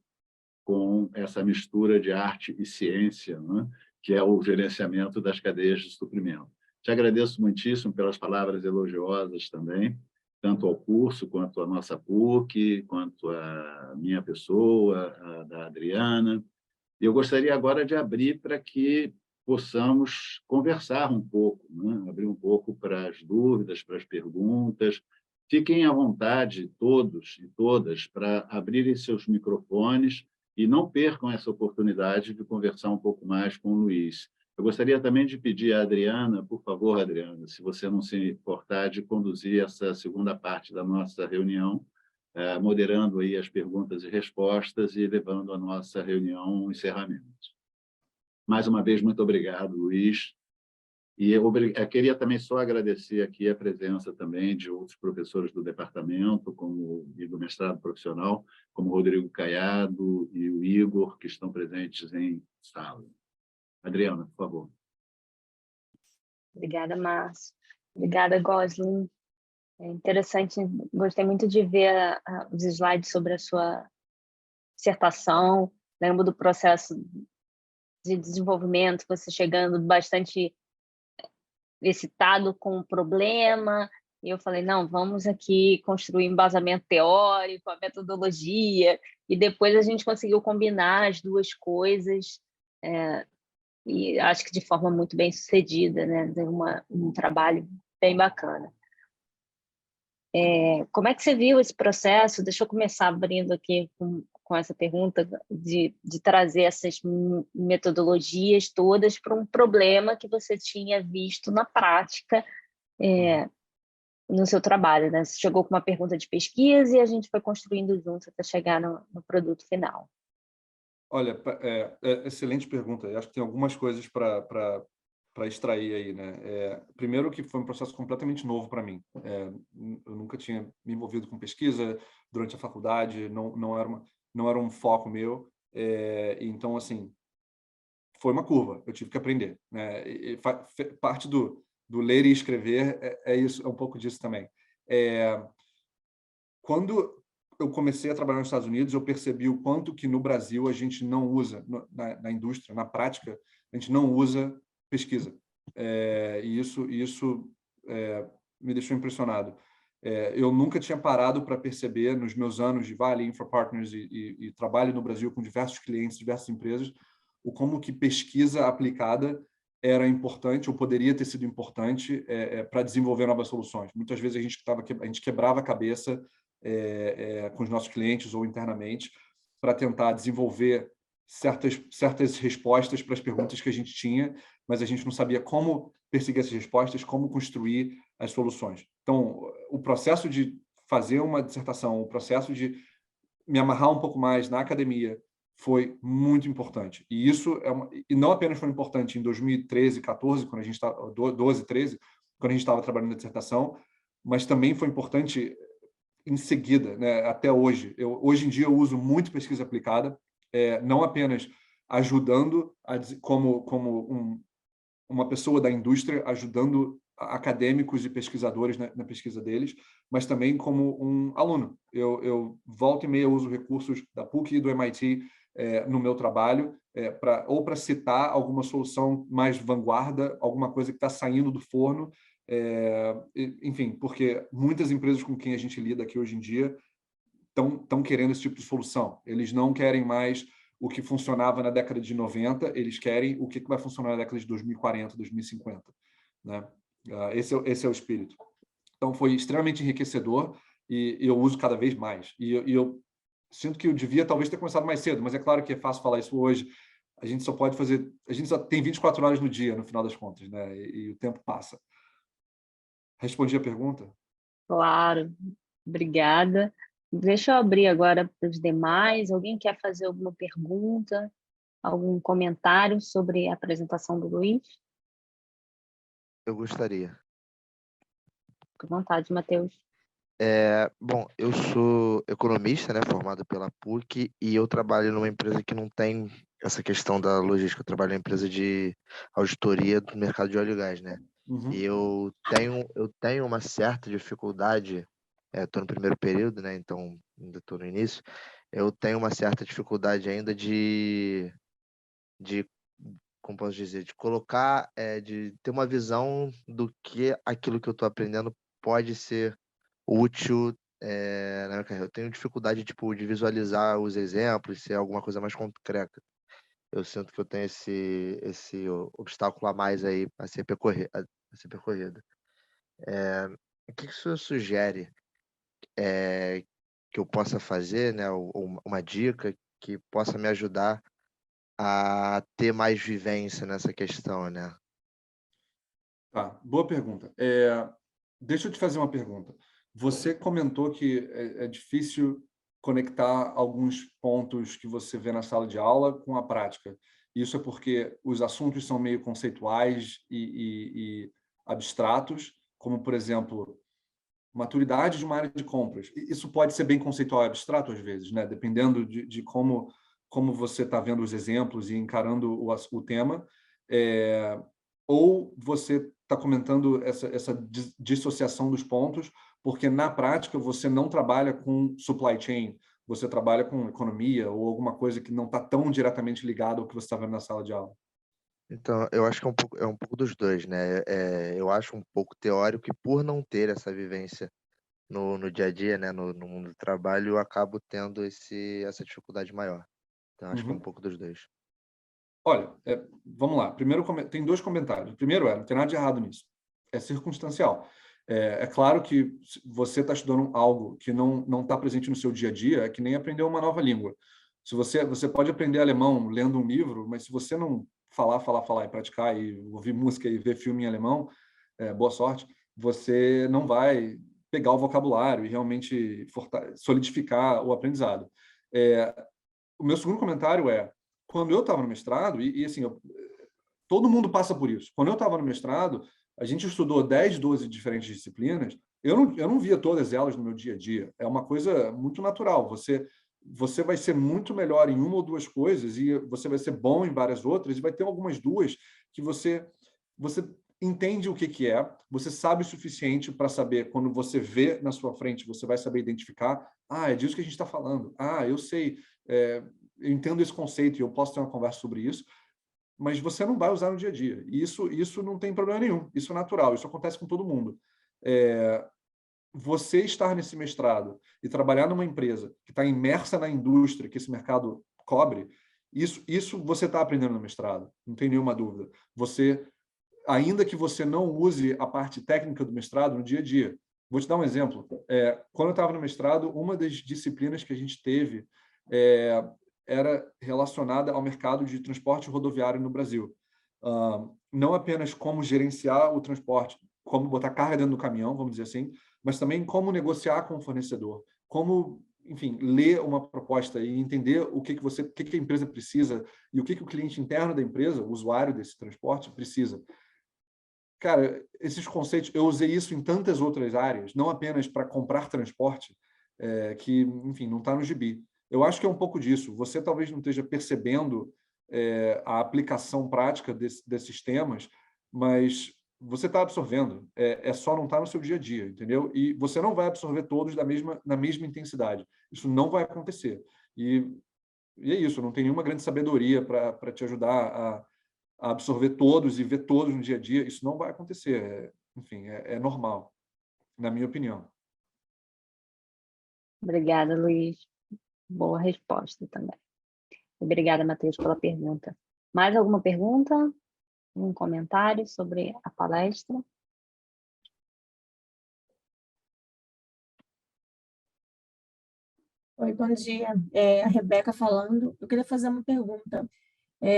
com essa mistura de arte e ciência, né? Que é o gerenciamento das cadeias de suprimento. Te agradeço muitíssimo pelas palavras elogiosas também, tanto ao curso, quanto à nossa PUC, quanto à minha pessoa, a da Adriana. E eu gostaria agora de abrir para que possamos conversar um pouco, né? Abrir um pouco para as dúvidas, para as perguntas. Fiquem à vontade, todos e todas, para abrirem seus microfones e não percam essa oportunidade de conversar um pouco mais com o Luiz. Eu gostaria também de pedir à Adriana, por favor, Adriana, se você não se importar, de conduzir essa segunda parte da nossa reunião, moderando aí as perguntas e respostas e levando a nossa reunião ao encerramento. Mais uma vez, muito obrigado, Luiz. E eu queria também só agradecer aqui a presença também de outros professores do departamento, e do mestrado profissional, como o Rodrigo Caiado e o Igor, que estão presentes em sala. Adriana, por favor. Obrigada, Márcio. Obrigada, Goslin. É interessante, gostei muito de ver os slides sobre a sua dissertação. Lembro do processo de desenvolvimento, você chegando bastante excitado com o problema, e eu falei, não, vamos aqui construir um embasamento teórico, a metodologia, e depois a gente conseguiu combinar as duas coisas, e acho que de forma muito bem sucedida, né? Deu um trabalho bem bacana. Como é que você viu esse processo? Deixa eu começar abrindo aqui com essa pergunta de trazer essas metodologias todas para um problema que você tinha visto na prática no seu trabalho, né? Você chegou com uma pergunta de pesquisa e a gente foi construindo juntos até chegar no produto final. Olha, excelente pergunta. Eu acho que tem algumas coisas para extrair aí, né? Primeiro que foi um processo completamente novo para mim. Eu nunca tinha me envolvido com pesquisa durante a faculdade, não era um foco meu. Então, assim, foi uma curva. Eu tive que aprender, né? Parte do ler e escrever isso, é um pouco disso também. Quando eu comecei a trabalhar nos Estados Unidos, eu percebi o quanto que no Brasil a gente não usa, na indústria, na prática, a gente não usa pesquisa. E isso me deixou impressionado. Eu nunca tinha parado para perceber, nos meus anos de Vale, Infra Partners e trabalho no Brasil com diversos clientes, diversas empresas, o como que pesquisa aplicada era importante, ou poderia ter sido importante para desenvolver novas soluções. Muitas vezes a gente quebrava a cabeça com os nossos clientes ou internamente para tentar desenvolver certas respostas para as perguntas que a gente tinha, mas a gente não sabia como perseguir essas respostas, como construir as soluções. Então, o processo de fazer uma dissertação, o processo de me amarrar um pouco mais na academia foi muito importante. E isso e não apenas foi importante em 2013, 14, quando a gente estava 12, 13, quando a gente estava trabalhando na dissertação, mas também foi importante em seguida, né, até hoje. Hoje em dia eu uso muito pesquisa aplicada, não apenas ajudando como uma pessoa da indústria, ajudando acadêmicos e pesquisadores na pesquisa deles, mas também como um aluno. Eu volta e meia uso recursos da PUC e do MIT no meu trabalho, ou para citar alguma solução mais vanguarda, alguma coisa que está saindo do forno, enfim, porque muitas empresas com quem a gente lida aqui hoje em dia estão querendo esse tipo de solução. Eles não querem mais o que funcionava na década de 90, eles querem o que vai funcionar na década de 2040, 2050. Né? Esse é o espírito. Então, foi extremamente enriquecedor e eu uso cada vez mais. E eu sinto que eu devia talvez ter começado mais cedo, mas é claro que é fácil falar isso hoje. A gente só pode fazer... A gente só tem 24 horas no dia, no final das contas, né? E o tempo passa. Respondi a pergunta? Claro, obrigada. Deixa eu abrir agora para os demais. Alguém quer fazer alguma pergunta, algum comentário sobre a apresentação do Luiz? Eu gostaria. Fique à vontade, Matheus. Bom, eu sou economista, né, formado pela PUC, e eu trabalho numa empresa que não tem essa questão da logística. Eu trabalho em empresa de auditoria do mercado de óleo e gás, né? E Uhum. eu tenho uma certa dificuldade, estou no primeiro período, né, então ainda estou no início, eu tenho uma certa dificuldade ainda de como posso dizer, de colocar, de ter uma visão do que aquilo que eu estou aprendendo pode ser útil, na minha carreira. Eu tenho dificuldade, tipo, de visualizar os exemplos, ser alguma coisa mais concreta. Eu sinto que eu tenho esse obstáculo a mais aí a ser percorrido. O que que o senhor sugere, que eu possa fazer, né, ou uma dica que possa me ajudar a ter mais vivência nessa questão, né? Tá, boa pergunta. Deixa eu te fazer uma pergunta. Você comentou que é difícil conectar alguns pontos que você vê na sala de aula com a prática. Isso é porque os assuntos são meio conceituais e abstratos, como, por exemplo, maturidade de uma área de compras. Isso pode ser bem conceitual e abstrato às vezes, né? Dependendo de como você está vendo os exemplos e encarando o tema. Ou você está comentando essa dissociação dos pontos, porque na prática você não trabalha com supply chain, você trabalha com economia ou alguma coisa que não está tão diretamente ligada ao que você está vendo na sala de aula. Então, eu acho que é um pouco dos dois, né? Eu acho um pouco teórico e por não ter essa vivência no dia a dia, né, no mundo do trabalho, eu acabo tendo essa dificuldade maior. Então, acho que é um Uhum. pouco dos dois. Olha, vamos lá. Primeiro, tem dois comentários. O primeiro não tem nada de errado nisso. É circunstancial. É claro que se você está estudando algo que não está presente no seu dia a dia, é que nem aprender uma nova língua. Se você pode aprender alemão lendo um livro, mas se você não falar e praticar e ouvir música e ver filme em alemão, boa sorte, você não vai pegar o vocabulário e realmente solidificar o aprendizado. É, o meu segundo comentário quando eu estava no mestrado, e assim, todo mundo passa por isso. Quando eu estava no mestrado, a gente estudou 10, 12 diferentes disciplinas, eu não via todas elas no meu dia a dia. É uma coisa muito natural. Você vai ser muito melhor em uma ou duas coisas e você vai ser bom em várias outras e vai ter algumas duas que você entende o que é, você sabe o suficiente para saber, quando você vê na sua frente, você vai saber identificar, é disso que a gente está falando. Eu sei, eu entendo esse conceito e eu posso ter uma conversa sobre isso, mas você não vai usar no dia a dia. E isso não tem problema nenhum, isso é natural, isso acontece com todo mundo. Você estar nesse mestrado e trabalhar numa empresa que está imersa na indústria que esse mercado cobre, isso você está aprendendo no mestrado, não tem nenhuma dúvida. Ainda que você não use a parte técnica do mestrado no dia a dia. Vou te dar um exemplo. Quando eu estava no mestrado, uma das disciplinas que a gente teve era relacionada ao mercado de transporte rodoviário no Brasil. Não apenas como gerenciar o transporte, como botar carga dentro do caminhão, vamos dizer assim, mas também como negociar com o fornecedor, como, enfim, ler uma proposta e entender o que a empresa precisa e o que o cliente interno da empresa, o usuário desse transporte, precisa. Cara, esses conceitos, eu usei isso em tantas outras áreas, não apenas para comprar transporte, que, enfim, não está no gibi. Eu acho que é um pouco disso. Você talvez não esteja percebendo a aplicação prática desses temas, mas você está absorvendo. Só não está no seu dia a dia, entendeu? E você não vai absorver todos na mesma intensidade. Isso não vai acontecer. E é isso, não tem nenhuma grande sabedoria para te ajudar a absorver todos e ver todos no dia a dia, isso não vai acontecer. Enfim, é normal, na minha opinião. Obrigada, Luiz. Boa resposta também. Obrigada, Matheus, pela pergunta. Mais alguma pergunta? Um comentário sobre a palestra? Oi, bom dia. A Rebeca falando. Eu queria fazer uma pergunta.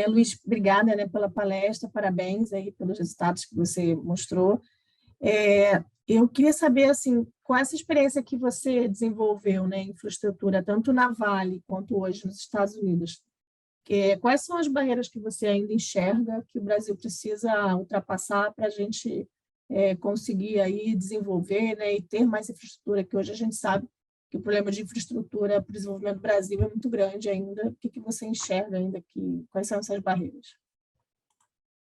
Luiz, obrigada, né, pela palestra, parabéns aí pelos resultados que você mostrou. Eu queria saber, assim, com essa experiência que você desenvolveu, né, em infraestrutura, tanto na Vale quanto hoje nos Estados Unidos, quais são as barreiras que você ainda enxerga que o Brasil precisa ultrapassar para a gente conseguir aí desenvolver, né, e ter mais infraestrutura, que hoje a gente sabe que o problema de infraestrutura para o desenvolvimento do Brasil é muito grande ainda. O que você enxerga ainda aqui? Quais são essas barreiras?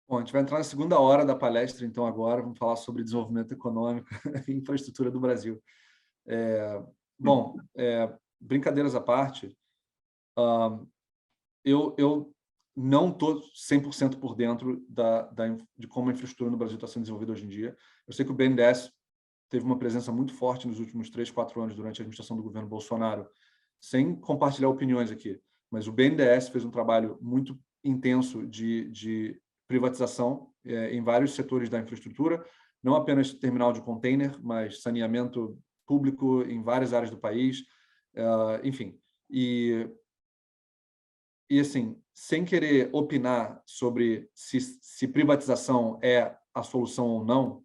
Bom, a gente vai entrar na segunda hora da palestra, então, agora. Vamos falar sobre desenvolvimento econômico e infraestrutura do Brasil. Brincadeiras à parte, eu não estou 100% por dentro de como a infraestrutura no Brasil está sendo desenvolvida hoje em dia. Eu sei que o BNDES teve uma presença muito forte nos últimos 3, 4 anos durante a administração do governo Bolsonaro, sem compartilhar opiniões aqui, mas o BNDES fez um trabalho muito intenso de privatização em vários setores da infraestrutura, não apenas terminal de container, mas saneamento público em várias áreas do país, enfim. E assim, sem querer opinar sobre se privatização é a solução ou não,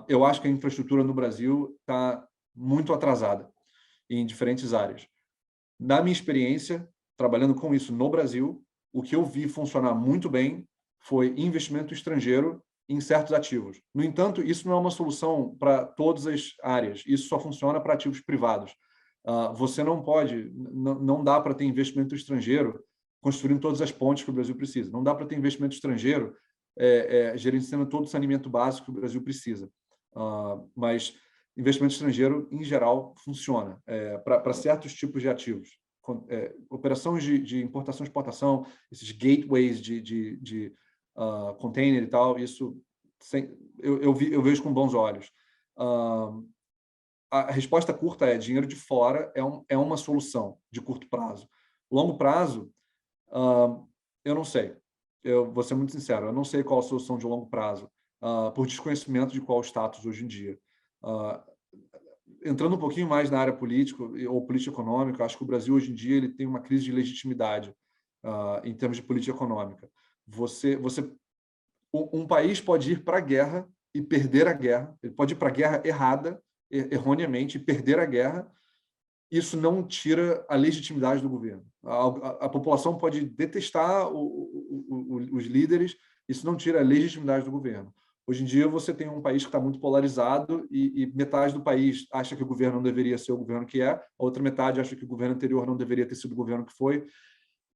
eu acho que a infraestrutura no Brasil está muito atrasada em diferentes áreas. Na minha experiência, trabalhando com isso no Brasil, o que eu vi funcionar muito bem foi investimento estrangeiro em certos ativos. No entanto, isso não é uma solução para todas as áreas. Isso só funciona para ativos privados. Você não pode, não dá para ter investimento estrangeiro construindo todas as pontes que o Brasil precisa. Não dá para ter investimento estrangeiro gerenciando todo o saneamento básico que o Brasil precisa. Mas investimento estrangeiro, em geral, funciona para certos tipos de ativos. Operações de importação e exportação, esses gateways de container e tal, isso eu vejo com bons olhos. A resposta curta é dinheiro de fora é uma solução de curto prazo. Longo prazo, eu não sei. Eu vou ser muito sincero, eu não sei qual a solução de longo prazo, por desconhecimento de qual o status hoje em dia. Entrando um pouquinho mais na área política ou política econômica, acho que o Brasil hoje em dia ele tem uma crise de legitimidade em termos de política econômica. Um país pode ir para a guerra e perder a guerra, ele pode ir para a guerra erroneamente e perder a guerra. Isso não tira a legitimidade do governo. A população pode detestar os líderes, isso não tira a legitimidade do governo. Hoje em dia, você tem um país que está muito polarizado e metade do país acha que o governo não deveria ser o governo que é, a outra metade acha que o governo anterior não deveria ter sido o governo que foi.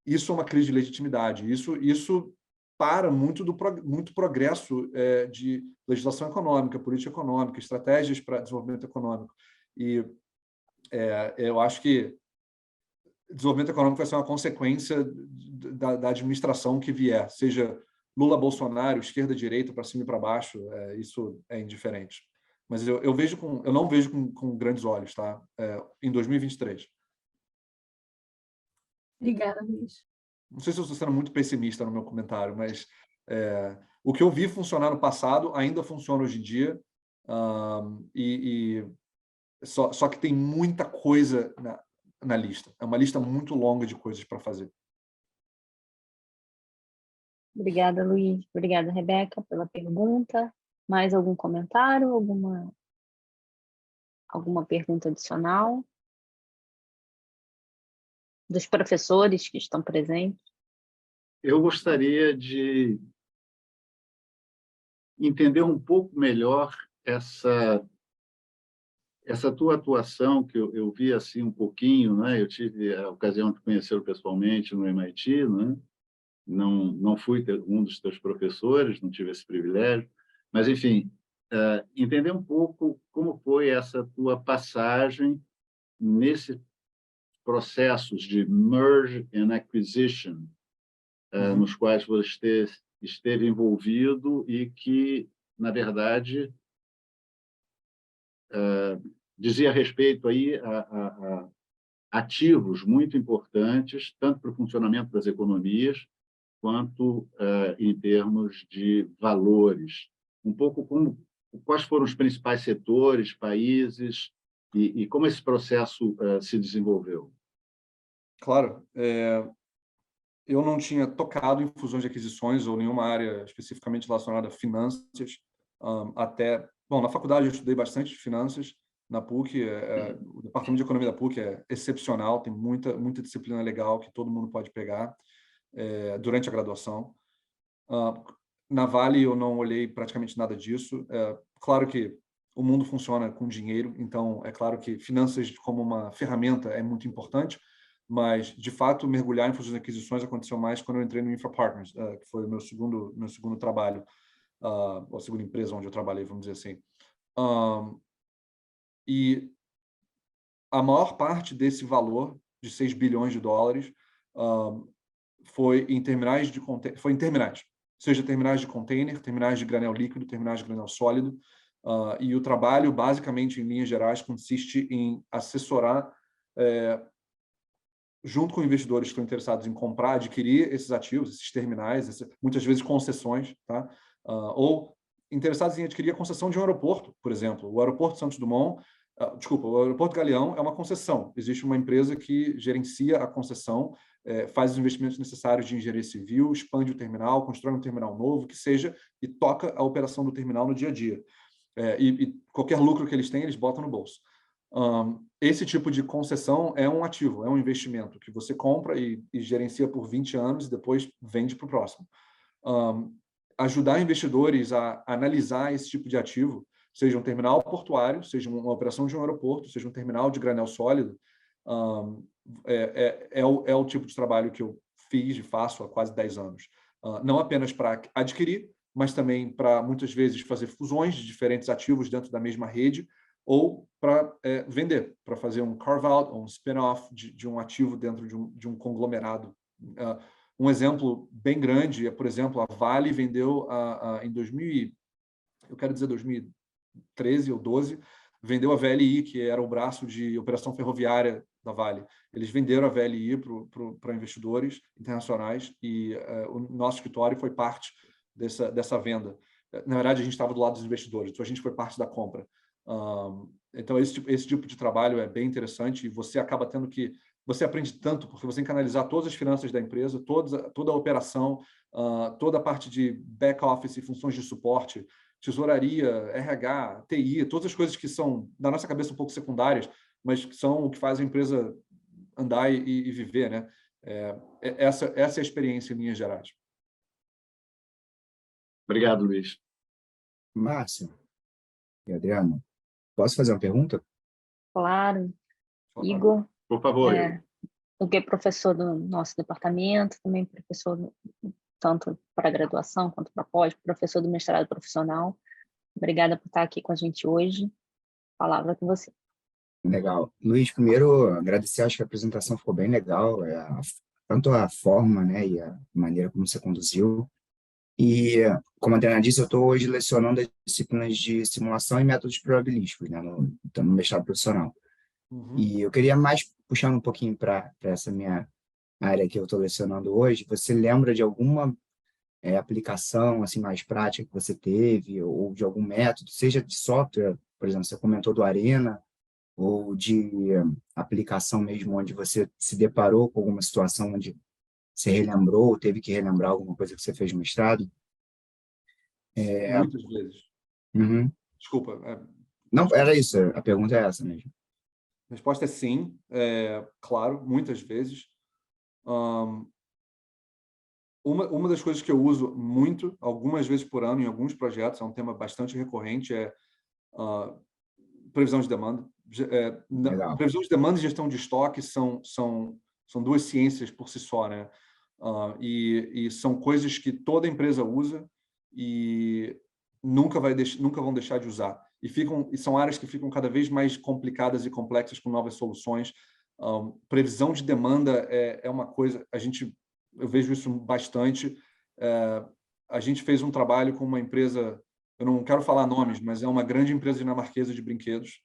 Isso é uma crise de legitimidade. Isso para muito progresso de legislação econômica, política econômica, estratégias para desenvolvimento econômico. E eu acho que desenvolvimento econômico vai ser uma consequência da administração que vier, seja Lula, Bolsonaro, esquerda, direita, para cima e para baixo, isso é indiferente. Mas eu não vejo com grandes olhos, tá? Em 2023. Obrigada, Luiz. Não sei se eu estou sendo muito pessimista no meu comentário, mas o que eu vi funcionar no passado ainda funciona hoje em dia, só que tem muita coisa na lista. É uma lista muito longa de coisas para fazer. Obrigada, Luiz. Obrigada, Rebeca, pela pergunta. Mais algum comentário? Alguma pergunta adicional? Dos professores que estão presentes? Eu gostaria de entender um pouco melhor essa tua atuação, que eu vi assim um pouquinho, né? Eu tive a ocasião de conhecê-lo pessoalmente no MIT, né? Não fui um dos teus professores, não tive esse privilégio, mas, enfim, entender um pouco como foi essa tua passagem nesses processos de merge and acquisition, nos quais você esteve envolvido e que, na verdade, dizia respeito aí a ativos muito importantes, tanto para o funcionamento das economias, quanto em termos de valores. Um pouco quais foram os principais setores, países, e como esse processo se desenvolveu. Claro. Eu não tinha tocado em fusões de aquisições ou nenhuma área especificamente relacionada a finanças até... Bom, na faculdade eu estudei bastante de finanças, na PUC, o Departamento de Economia da PUC é excepcional, tem muita disciplina legal que todo mundo pode pegar durante a graduação. Na Vale eu não olhei praticamente nada disso. Claro que o mundo funciona com dinheiro, então é claro que finanças como uma ferramenta é muito importante, mas, de fato, mergulhar em fusões e aquisições aconteceu mais quando eu entrei no Infra Partners, que foi o meu segundo trabalho, ou a segunda empresa onde eu trabalhei, vamos dizer assim. E a maior parte desse valor, de 6 bilhões de dólares, foi em terminais, seja terminais de container, terminais de granel líquido, terminais de granel sólido, e o trabalho, basicamente, em linhas gerais, consiste em assessorar, junto com investidores que estão interessados em comprar, adquirir esses ativos, esses terminais, muitas vezes concessões, tá? Ou interessados em adquirir a concessão de um aeroporto, por exemplo. O aeroporto Santos Dumont, o aeroporto Galeão é uma concessão. Existe uma empresa que gerencia a concessão, faz os investimentos necessários de engenharia civil, expande o terminal, constrói um terminal novo, que seja, e toca a operação do terminal no dia a dia. E qualquer lucro que eles têm, eles botam no bolso. Esse tipo de concessão é um ativo, é um investimento que você compra e gerencia por 20 anos e depois vende para o próximo. Ajudar investidores a analisar esse tipo de ativo, seja um terminal portuário, seja uma operação de um aeroporto, seja um terminal de granel sólido, é o tipo de trabalho que eu fiz e faço há quase 10 anos. Não apenas para adquirir, mas também para, muitas vezes, fazer fusões de diferentes ativos dentro da mesma rede, ou para vender, para fazer um carve-out ou um spin-off de um ativo dentro de um conglomerado. Um exemplo bem grande é, por exemplo, a Vale vendeu em 2013 ou 12, vendeu a VLI, que era o braço de operação ferroviária da Vale. Eles venderam a VLI para investidores internacionais e o nosso escritório foi parte dessa venda. Na verdade, a gente estava do lado dos investidores, então a gente foi parte da compra. Então, esse tipo de trabalho é bem interessante e você acaba tendo que... Você aprende tanto, porque você tem que analisar todas as finanças da empresa, toda a operação, toda a parte de back-office e funções de suporte, tesouraria, RH, TI, todas as coisas que são, na nossa cabeça, um pouco secundárias, mas que são o que faz a empresa andar e viver, né? Essa é a experiência em linhas gerais. Obrigado, Luiz. Márcio e Adriano, posso fazer uma pergunta? Claro. Igor, Por favor. o que é professor do nosso departamento, também professor tanto para graduação quanto para pós, professor do mestrado profissional. Obrigada por estar aqui com a gente hoje. Palavra com você. Legal. Luiz, primeiro, agradecer, acho que a apresentação ficou bem legal, tanto a forma, né, e a maneira como você conduziu. E, como a Adriana disse, eu estou hoje lecionando as disciplinas de simulação e métodos probabilísticos, né, no mestrado profissional. Uhum. E eu queria mais, puxando um pouquinho para essa minha área que eu estou lecionando hoje, você lembra de alguma aplicação assim, mais prática que você teve, ou de algum método, seja de software, por exemplo, você comentou do Arena, ou de aplicação mesmo, onde você se deparou com alguma situação onde você relembrou, ou teve que relembrar alguma coisa que você fez no mestrado? Muitas vezes. Uhum. Desculpa. Não, era isso, a pergunta é essa mesmo. A resposta é sim, claro, muitas vezes. Uma das coisas que eu uso muito, algumas vezes por ano, em alguns projetos, é um tema bastante recorrente, é previsão de demanda. Previsão de demanda e gestão de estoque são duas ciências por si só, né? E são coisas que toda empresa usa e nunca vão deixar de usar. E são áreas que ficam cada vez mais complicadas e complexas com novas soluções. Previsão de demanda é uma coisa... Eu vejo isso bastante. A gente fez um trabalho com uma empresa, eu não quero falar nomes, mas é uma grande empresa dinamarquesa de brinquedos,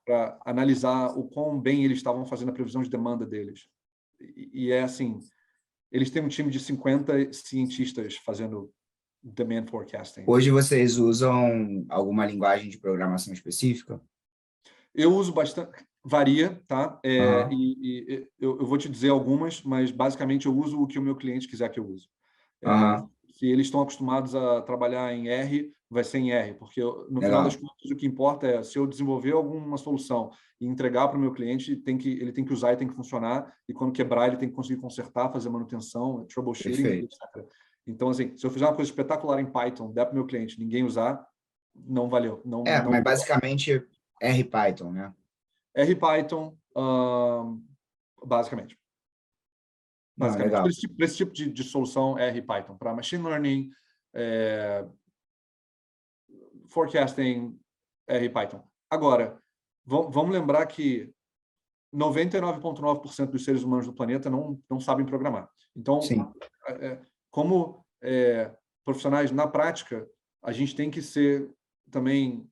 para analisar o quão bem eles estavam fazendo a previsão de demanda deles. E é assim, eles têm um time de 50 cientistas fazendo demand forecasting. Hoje vocês usam alguma linguagem de programação específica? Eu uso bastante, varia, tá? Uhum. E eu vou te dizer algumas, mas basicamente eu uso o que o meu cliente quiser que eu use. Se eles estão acostumados a trabalhar em R, vai ser em R, porque no final das contas o que importa é se eu desenvolver alguma solução e entregar para o meu cliente, ele tem que usar e tem que funcionar, e quando quebrar ele tem que conseguir consertar, fazer manutenção, troubleshooting, etc. Então, assim, se eu fizer uma coisa espetacular em Python, der para o meu cliente, ninguém usar, não valeu. Não, Mas basicamente R Python, né? R Python, basicamente. Não, Basicamente. legal. Para esse tipo de solução, R Python. Para machine learning, forecasting, R Python. Agora, vamos lembrar que 99,9% dos seres humanos do planeta não sabem programar. Então, Sim. como profissionais, na prática, a gente tem que ser também...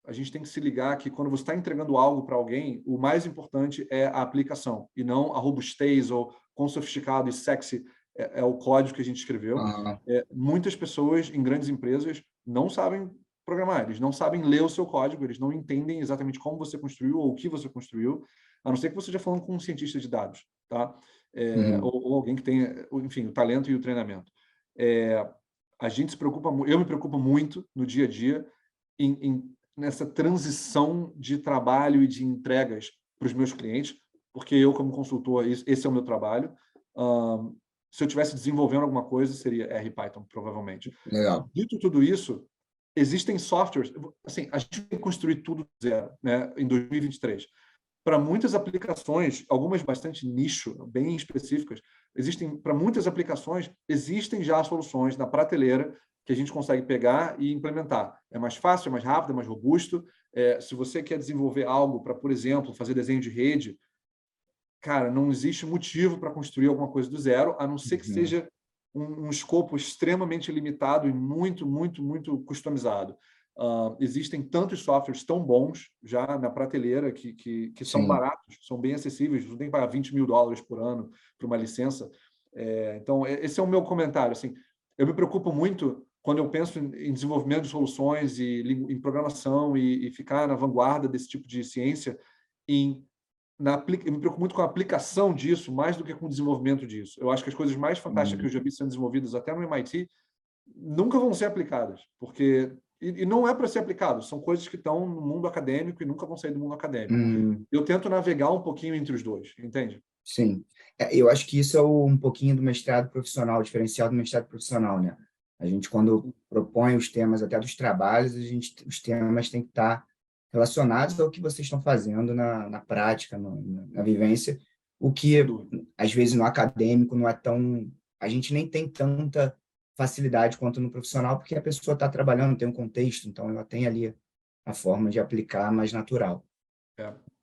A gente tem que se ligar que quando você está entregando algo para alguém, o mais importante é a aplicação, e não a robustez ou quão sofisticado e sexy é o código que a gente escreveu. Uhum. Muitas pessoas em grandes empresas não sabem programar, eles não sabem ler o seu código, eles não entendem exatamente como você construiu ou o que você construiu, a não ser que você esteja falando com um cientista de dados, tá? Ou alguém que tenha, enfim, o talento e o treinamento. A gente se preocupa, eu me preocupo muito no dia a dia nessa transição de trabalho e de entregas para os meus clientes, porque eu, como consultor, esse é o meu trabalho. Se eu estivesse desenvolvendo alguma coisa, seria R Python, provavelmente. Legal. Dito tudo isso, existem softwares... Assim, a gente tem que construir tudo do zero, né, em 2023. Para muitas aplicações, algumas bastante nicho, bem específicas, para muitas aplicações, existem já soluções na prateleira que a gente consegue pegar e implementar. É mais fácil, é mais rápido, é mais robusto. Se você quer desenvolver algo para, por exemplo, fazer desenho de rede, cara, não existe motivo para construir alguma coisa do zero, a não ser que seja um escopo extremamente limitado e muito, muito, muito customizado. Existem tantos softwares tão bons já na prateleira que são baratos, são bem acessíveis, não tem que pagar $20 mil por ano para uma licença. Então, esse é o meu comentário. Assim, eu me preocupo muito quando eu penso em desenvolvimento de soluções e em programação e ficar na vanguarda desse tipo de ciência, eu me preocupo muito com a aplicação disso, mais do que com o desenvolvimento disso. Eu acho que as coisas mais fantásticas que eu já vi sendo desenvolvidas até no MIT nunca vão ser aplicadas, porque... E não é para ser aplicado, são coisas que estão no mundo acadêmico e nunca vão sair do mundo acadêmico. Eu tento navegar um pouquinho entre os dois, entende? Sim. Eu acho que isso é um pouquinho do mestrado profissional, o diferencial do mestrado profissional, né? A gente, quando propõe os temas até dos trabalhos, os temas têm que estar relacionados ao que vocês estão fazendo na prática, na vivência, o que, às vezes, no acadêmico não é tão... A gente nem tem tanta facilidade quanto no profissional, porque a pessoa está trabalhando, tem um contexto, então ela tem ali a forma de aplicar mais natural.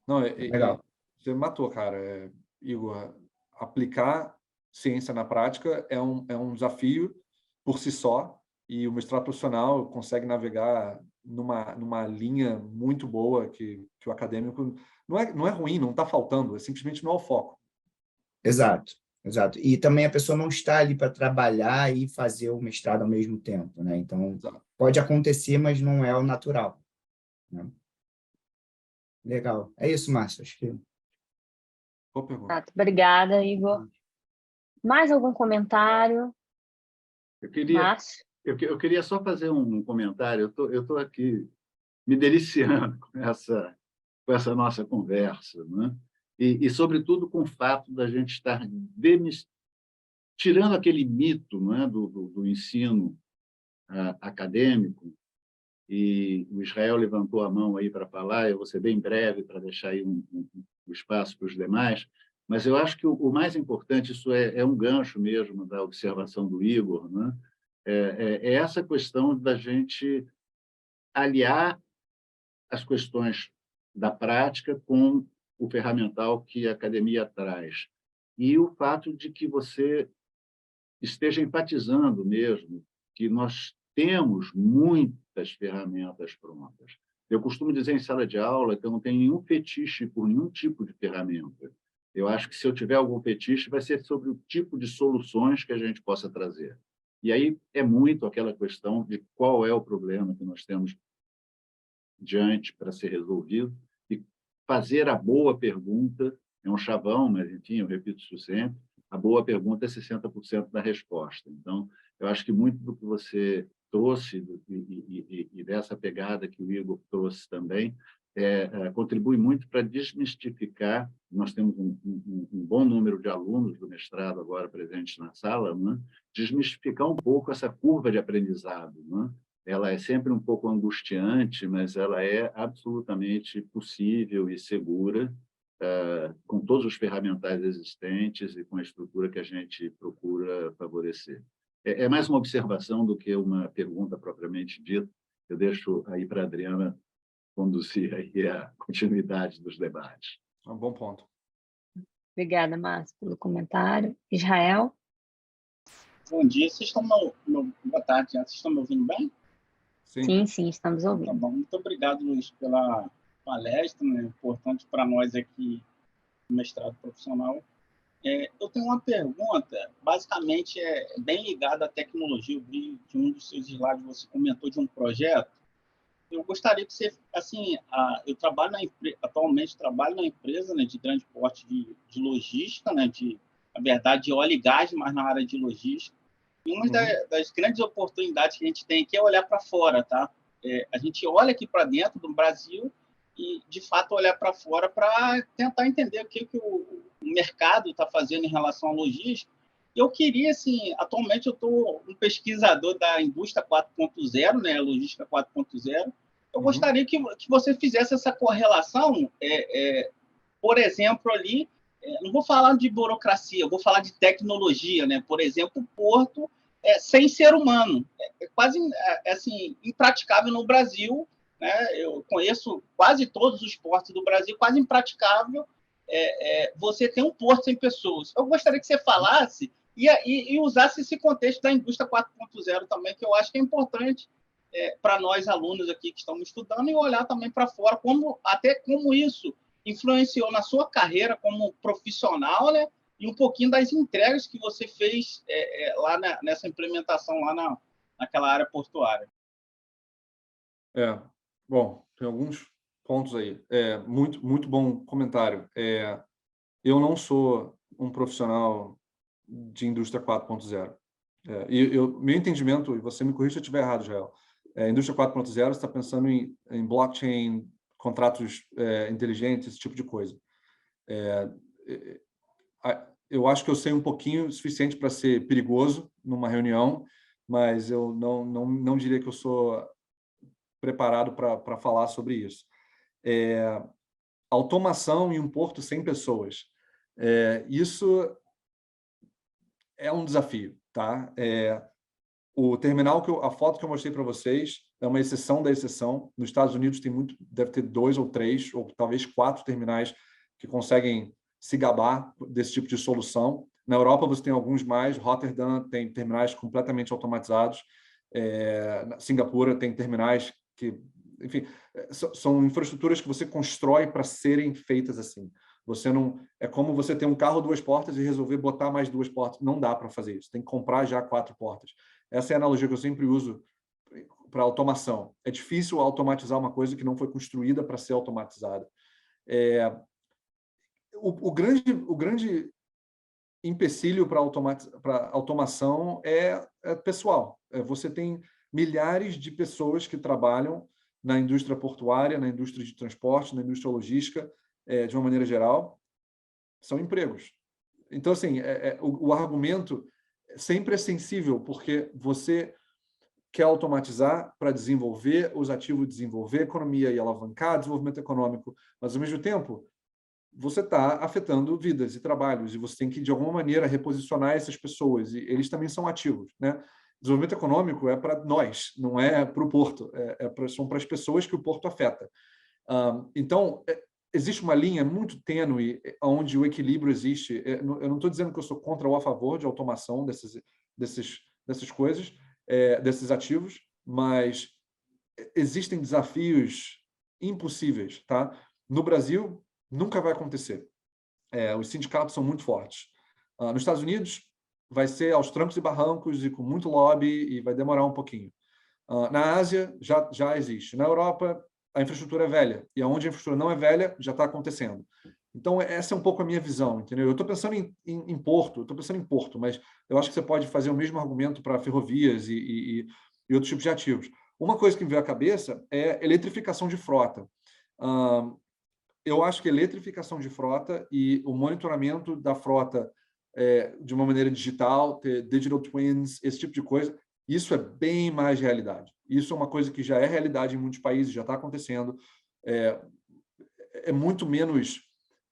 Não, Legal. você matou, cara. Igor, aplicar ciência na prática é um desafio por si só, e o mestrado profissional consegue navegar numa linha muito boa que o acadêmico não é ruim, não está faltando, simplesmente não é o foco. Exato. E também a pessoa não está ali para trabalhar e fazer o mestrado ao mesmo tempo, né? Então, pode acontecer, mas não é o natural, né? Legal. É isso, Márcio. Acho que... Boa pergunta. Obrigada, Igor. Mais algum comentário? Márcio? Eu queria só fazer um comentário. Eu estou aqui me deliciando com essa nossa conversa, né? E, sobretudo, com o fato da gente estar tirando aquele mito, não é, do ensino acadêmico. E o Israel levantou a mão aí para falar, eu vou ser bem breve para deixar aí um espaço para os demais, mas eu acho que o mais importante, isso é um gancho mesmo da observação do Igor, né? É essa questão da gente aliar as questões da prática com o ferramental que a academia traz. E o fato de que você esteja enfatizando mesmo que nós temos muitas ferramentas prontas. Eu costumo dizer em sala de aula que eu não tenho nenhum fetiche por nenhum tipo de ferramenta. Eu acho que, se eu tiver algum fetiche, vai ser sobre o tipo de soluções que a gente possa trazer. E aí é muito aquela questão de qual é o problema que nós temos diante para ser resolvido, e fazer a boa pergunta é um chavão, mas, enfim, eu repito isso sempre, a boa pergunta é 60% da resposta. Então, eu acho que muito do que você trouxe e dessa pegada que o Igor trouxe também contribui muito para desmistificar. Nós temos um bom número de alunos do mestrado agora presentes na sala, né? Desmistificar um pouco essa curva de aprendizado, né? Ela é sempre um pouco angustiante, mas ela é absolutamente possível e segura, com todos os ferramentais existentes e com a estrutura que a gente procura favorecer. É mais uma observação do que uma pergunta propriamente dita. Eu deixo aí para a Adriana conduzir aí a continuidade dos debates. É um bom ponto. Obrigada, Márcio, pelo comentário. Israel? Bom dia, boa tarde, vocês estão me ouvindo bem? Sim, sim, estamos ouvindo. Tá bom. Muito obrigado, Luiz, pela palestra, né? Importante para nós aqui no mestrado profissional. Eu tenho uma pergunta, basicamente bem ligada à tecnologia. Eu vi de um dos seus slides, você comentou de um projeto. Eu gostaria que você, assim, eu trabalho atualmente trabalho na empresa, né, de grande porte de logística, né, na verdade, de óleo e gás, mas na área de logística. E uma das grandes oportunidades que a gente tem aqui é olhar para fora, tá? A gente olha aqui para dentro do Brasil e, de fato, olhar para fora para tentar entender o que o mercado está fazendo em relação à logística. Eu queria, assim, atualmente eu estou um pesquisador da indústria 4.0, né, logística 4.0. Eu gostaria que você fizesse essa correlação, por exemplo, ali, não vou falar de burocracia, eu vou falar de tecnologia, né? Por exemplo, o porto sem ser humano. É quase assim, impraticável no Brasil, né? Eu conheço quase todos os portos do Brasil, quase impraticável você ter um porto sem pessoas. Eu gostaria que você falasse e usasse esse contexto da indústria 4.0 também, que eu acho que é importante para nós alunos aqui que estamos estudando e olhar também para fora, até como isso influenciou na sua carreira como profissional, né? E um pouquinho das entregas que você fez lá nessa implementação lá naquela área portuária. Bom, tem alguns pontos aí. Muito, muito bom comentário. Eu não sou um profissional de indústria 4.0. Meu entendimento, e você me corrija se eu estiver errado, Jael, a indústria 4.0 está pensando em blockchain, contratos inteligentes, esse tipo de coisa. Eu acho que eu sei um pouquinho o suficiente para ser perigoso numa reunião, mas eu não diria que eu sou preparado para falar sobre isso. Automação em um porto sem pessoas. Isso é um desafio, tá? O terminal a foto que eu mostrei para vocês é uma exceção da exceção. Nos Estados Unidos deve ter 2 ou 3 ou talvez 4 terminais que conseguem se gabar desse tipo de solução. Na Europa você tem alguns mais. Rotterdam tem terminais completamente automatizados. Singapura tem terminais que, enfim, são infraestruturas que você constrói para serem feitas assim. Você não é como você ter um carro 2 portas e resolver botar mais 2 portas. Não dá para fazer isso. Tem que comprar já 4 portas. Essa é a analogia que eu sempre uso para automação. É difícil automatizar uma coisa que não foi construída para ser automatizada. O grande empecilho para automação é pessoal. Você tem milhares de pessoas que trabalham na indústria portuária, na indústria de transporte, na indústria logística, de uma maneira geral, são empregos. Então, assim, o argumento sempre é sensível, porque você quer automatizar para desenvolver os ativos, desenvolver a economia e alavancar o desenvolvimento econômico, mas, ao mesmo tempo, você está afetando vidas e trabalhos, e você tem que, de alguma maneira, reposicionar essas pessoas, e eles também são ativos, né? Desenvolvimento econômico é para nós, não é para o porto, são para as pessoas que o porto afeta. Então, existe uma linha muito tênue onde o equilíbrio existe. Eu não estou dizendo que eu sou contra ou a favor de automação dessas coisas, desses ativos, mas existem desafios impossíveis, tá? No Brasil, nunca vai acontecer. Os sindicatos são muito fortes. Nos Estados Unidos, vai ser aos trancos e barrancos e com muito lobby e vai demorar um pouquinho. Na Ásia, já existe. Na Europa, a infraestrutura é velha. E onde a infraestrutura não é velha, já está acontecendo. Então, essa é um pouco a minha visão, entendeu? Eu estou pensando em porto, mas eu acho que você pode fazer o mesmo argumento para ferrovias e outros tipos de ativos. Uma coisa que me veio à cabeça é eletrificação de frota. Eu acho que a eletrificação de frota e o monitoramento da frota de uma maneira digital, ter digital twins, esse tipo de coisa, isso é bem mais realidade. Isso é uma coisa que já é realidade em muitos países, já está acontecendo. Muito menos,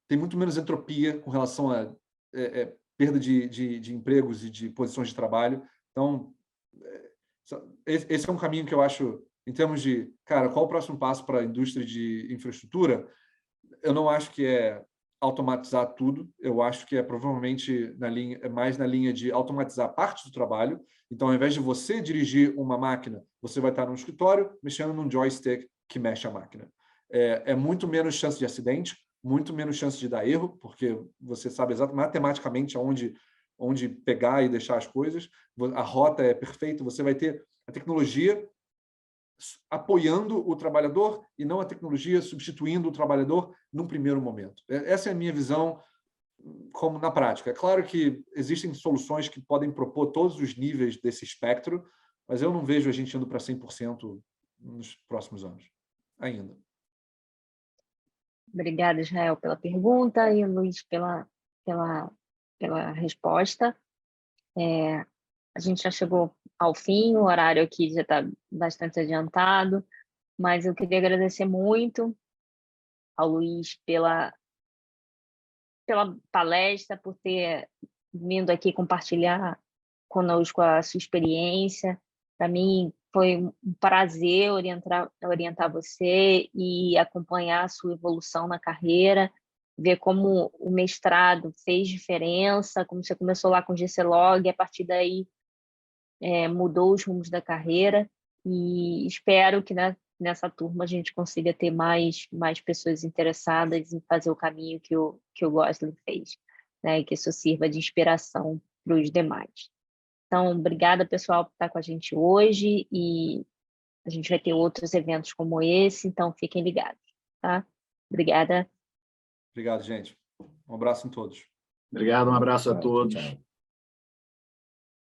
tem muito menos entropia com relação a perda de empregos e de posições de trabalho. Então, esse é um caminho que eu acho, em termos de, cara, qual o próximo passo para a indústria de infraestrutura? Eu não acho que é automatizar tudo, eu acho que é provavelmente mais na linha de automatizar parte do trabalho. Então, ao invés de você dirigir uma máquina, você vai estar num escritório mexendo num joystick que mexe a máquina. É muito menos chance de acidente, muito menos chance de dar erro, porque você sabe exatamente matematicamente onde pegar e deixar as coisas. A rota é perfeita, você vai ter a tecnologia apoiando o trabalhador e não a tecnologia substituindo o trabalhador num primeiro momento. Essa é a minha visão como na prática. É claro que existem soluções que podem propor todos os níveis desse espectro, mas eu não vejo a gente indo para 100% nos próximos anos, ainda. Obrigada, Israel, pela pergunta e Luiz pela resposta. A gente já chegou ao fim, o horário aqui já está bastante adiantado, mas eu queria agradecer muito ao Luiz pela palestra, por ter vindo aqui compartilhar conosco a sua experiência. Para mim foi um prazer orientar você e acompanhar a sua evolução na carreira, ver como o mestrado fez diferença, como você começou lá com o GClog, e a partir daí mudou os rumos da carreira, e espero que nessa turma a gente consiga ter mais pessoas interessadas em fazer o caminho que o Gosling fez, né? E que isso sirva de inspiração para os demais. Então, obrigada, pessoal, por estar com a gente hoje, e a gente vai ter outros eventos como esse, então fiquem ligados, tá? Obrigada. Obrigado, gente. Um abraço em todos. Obrigado, um abraço a Tchau, todos. tchau.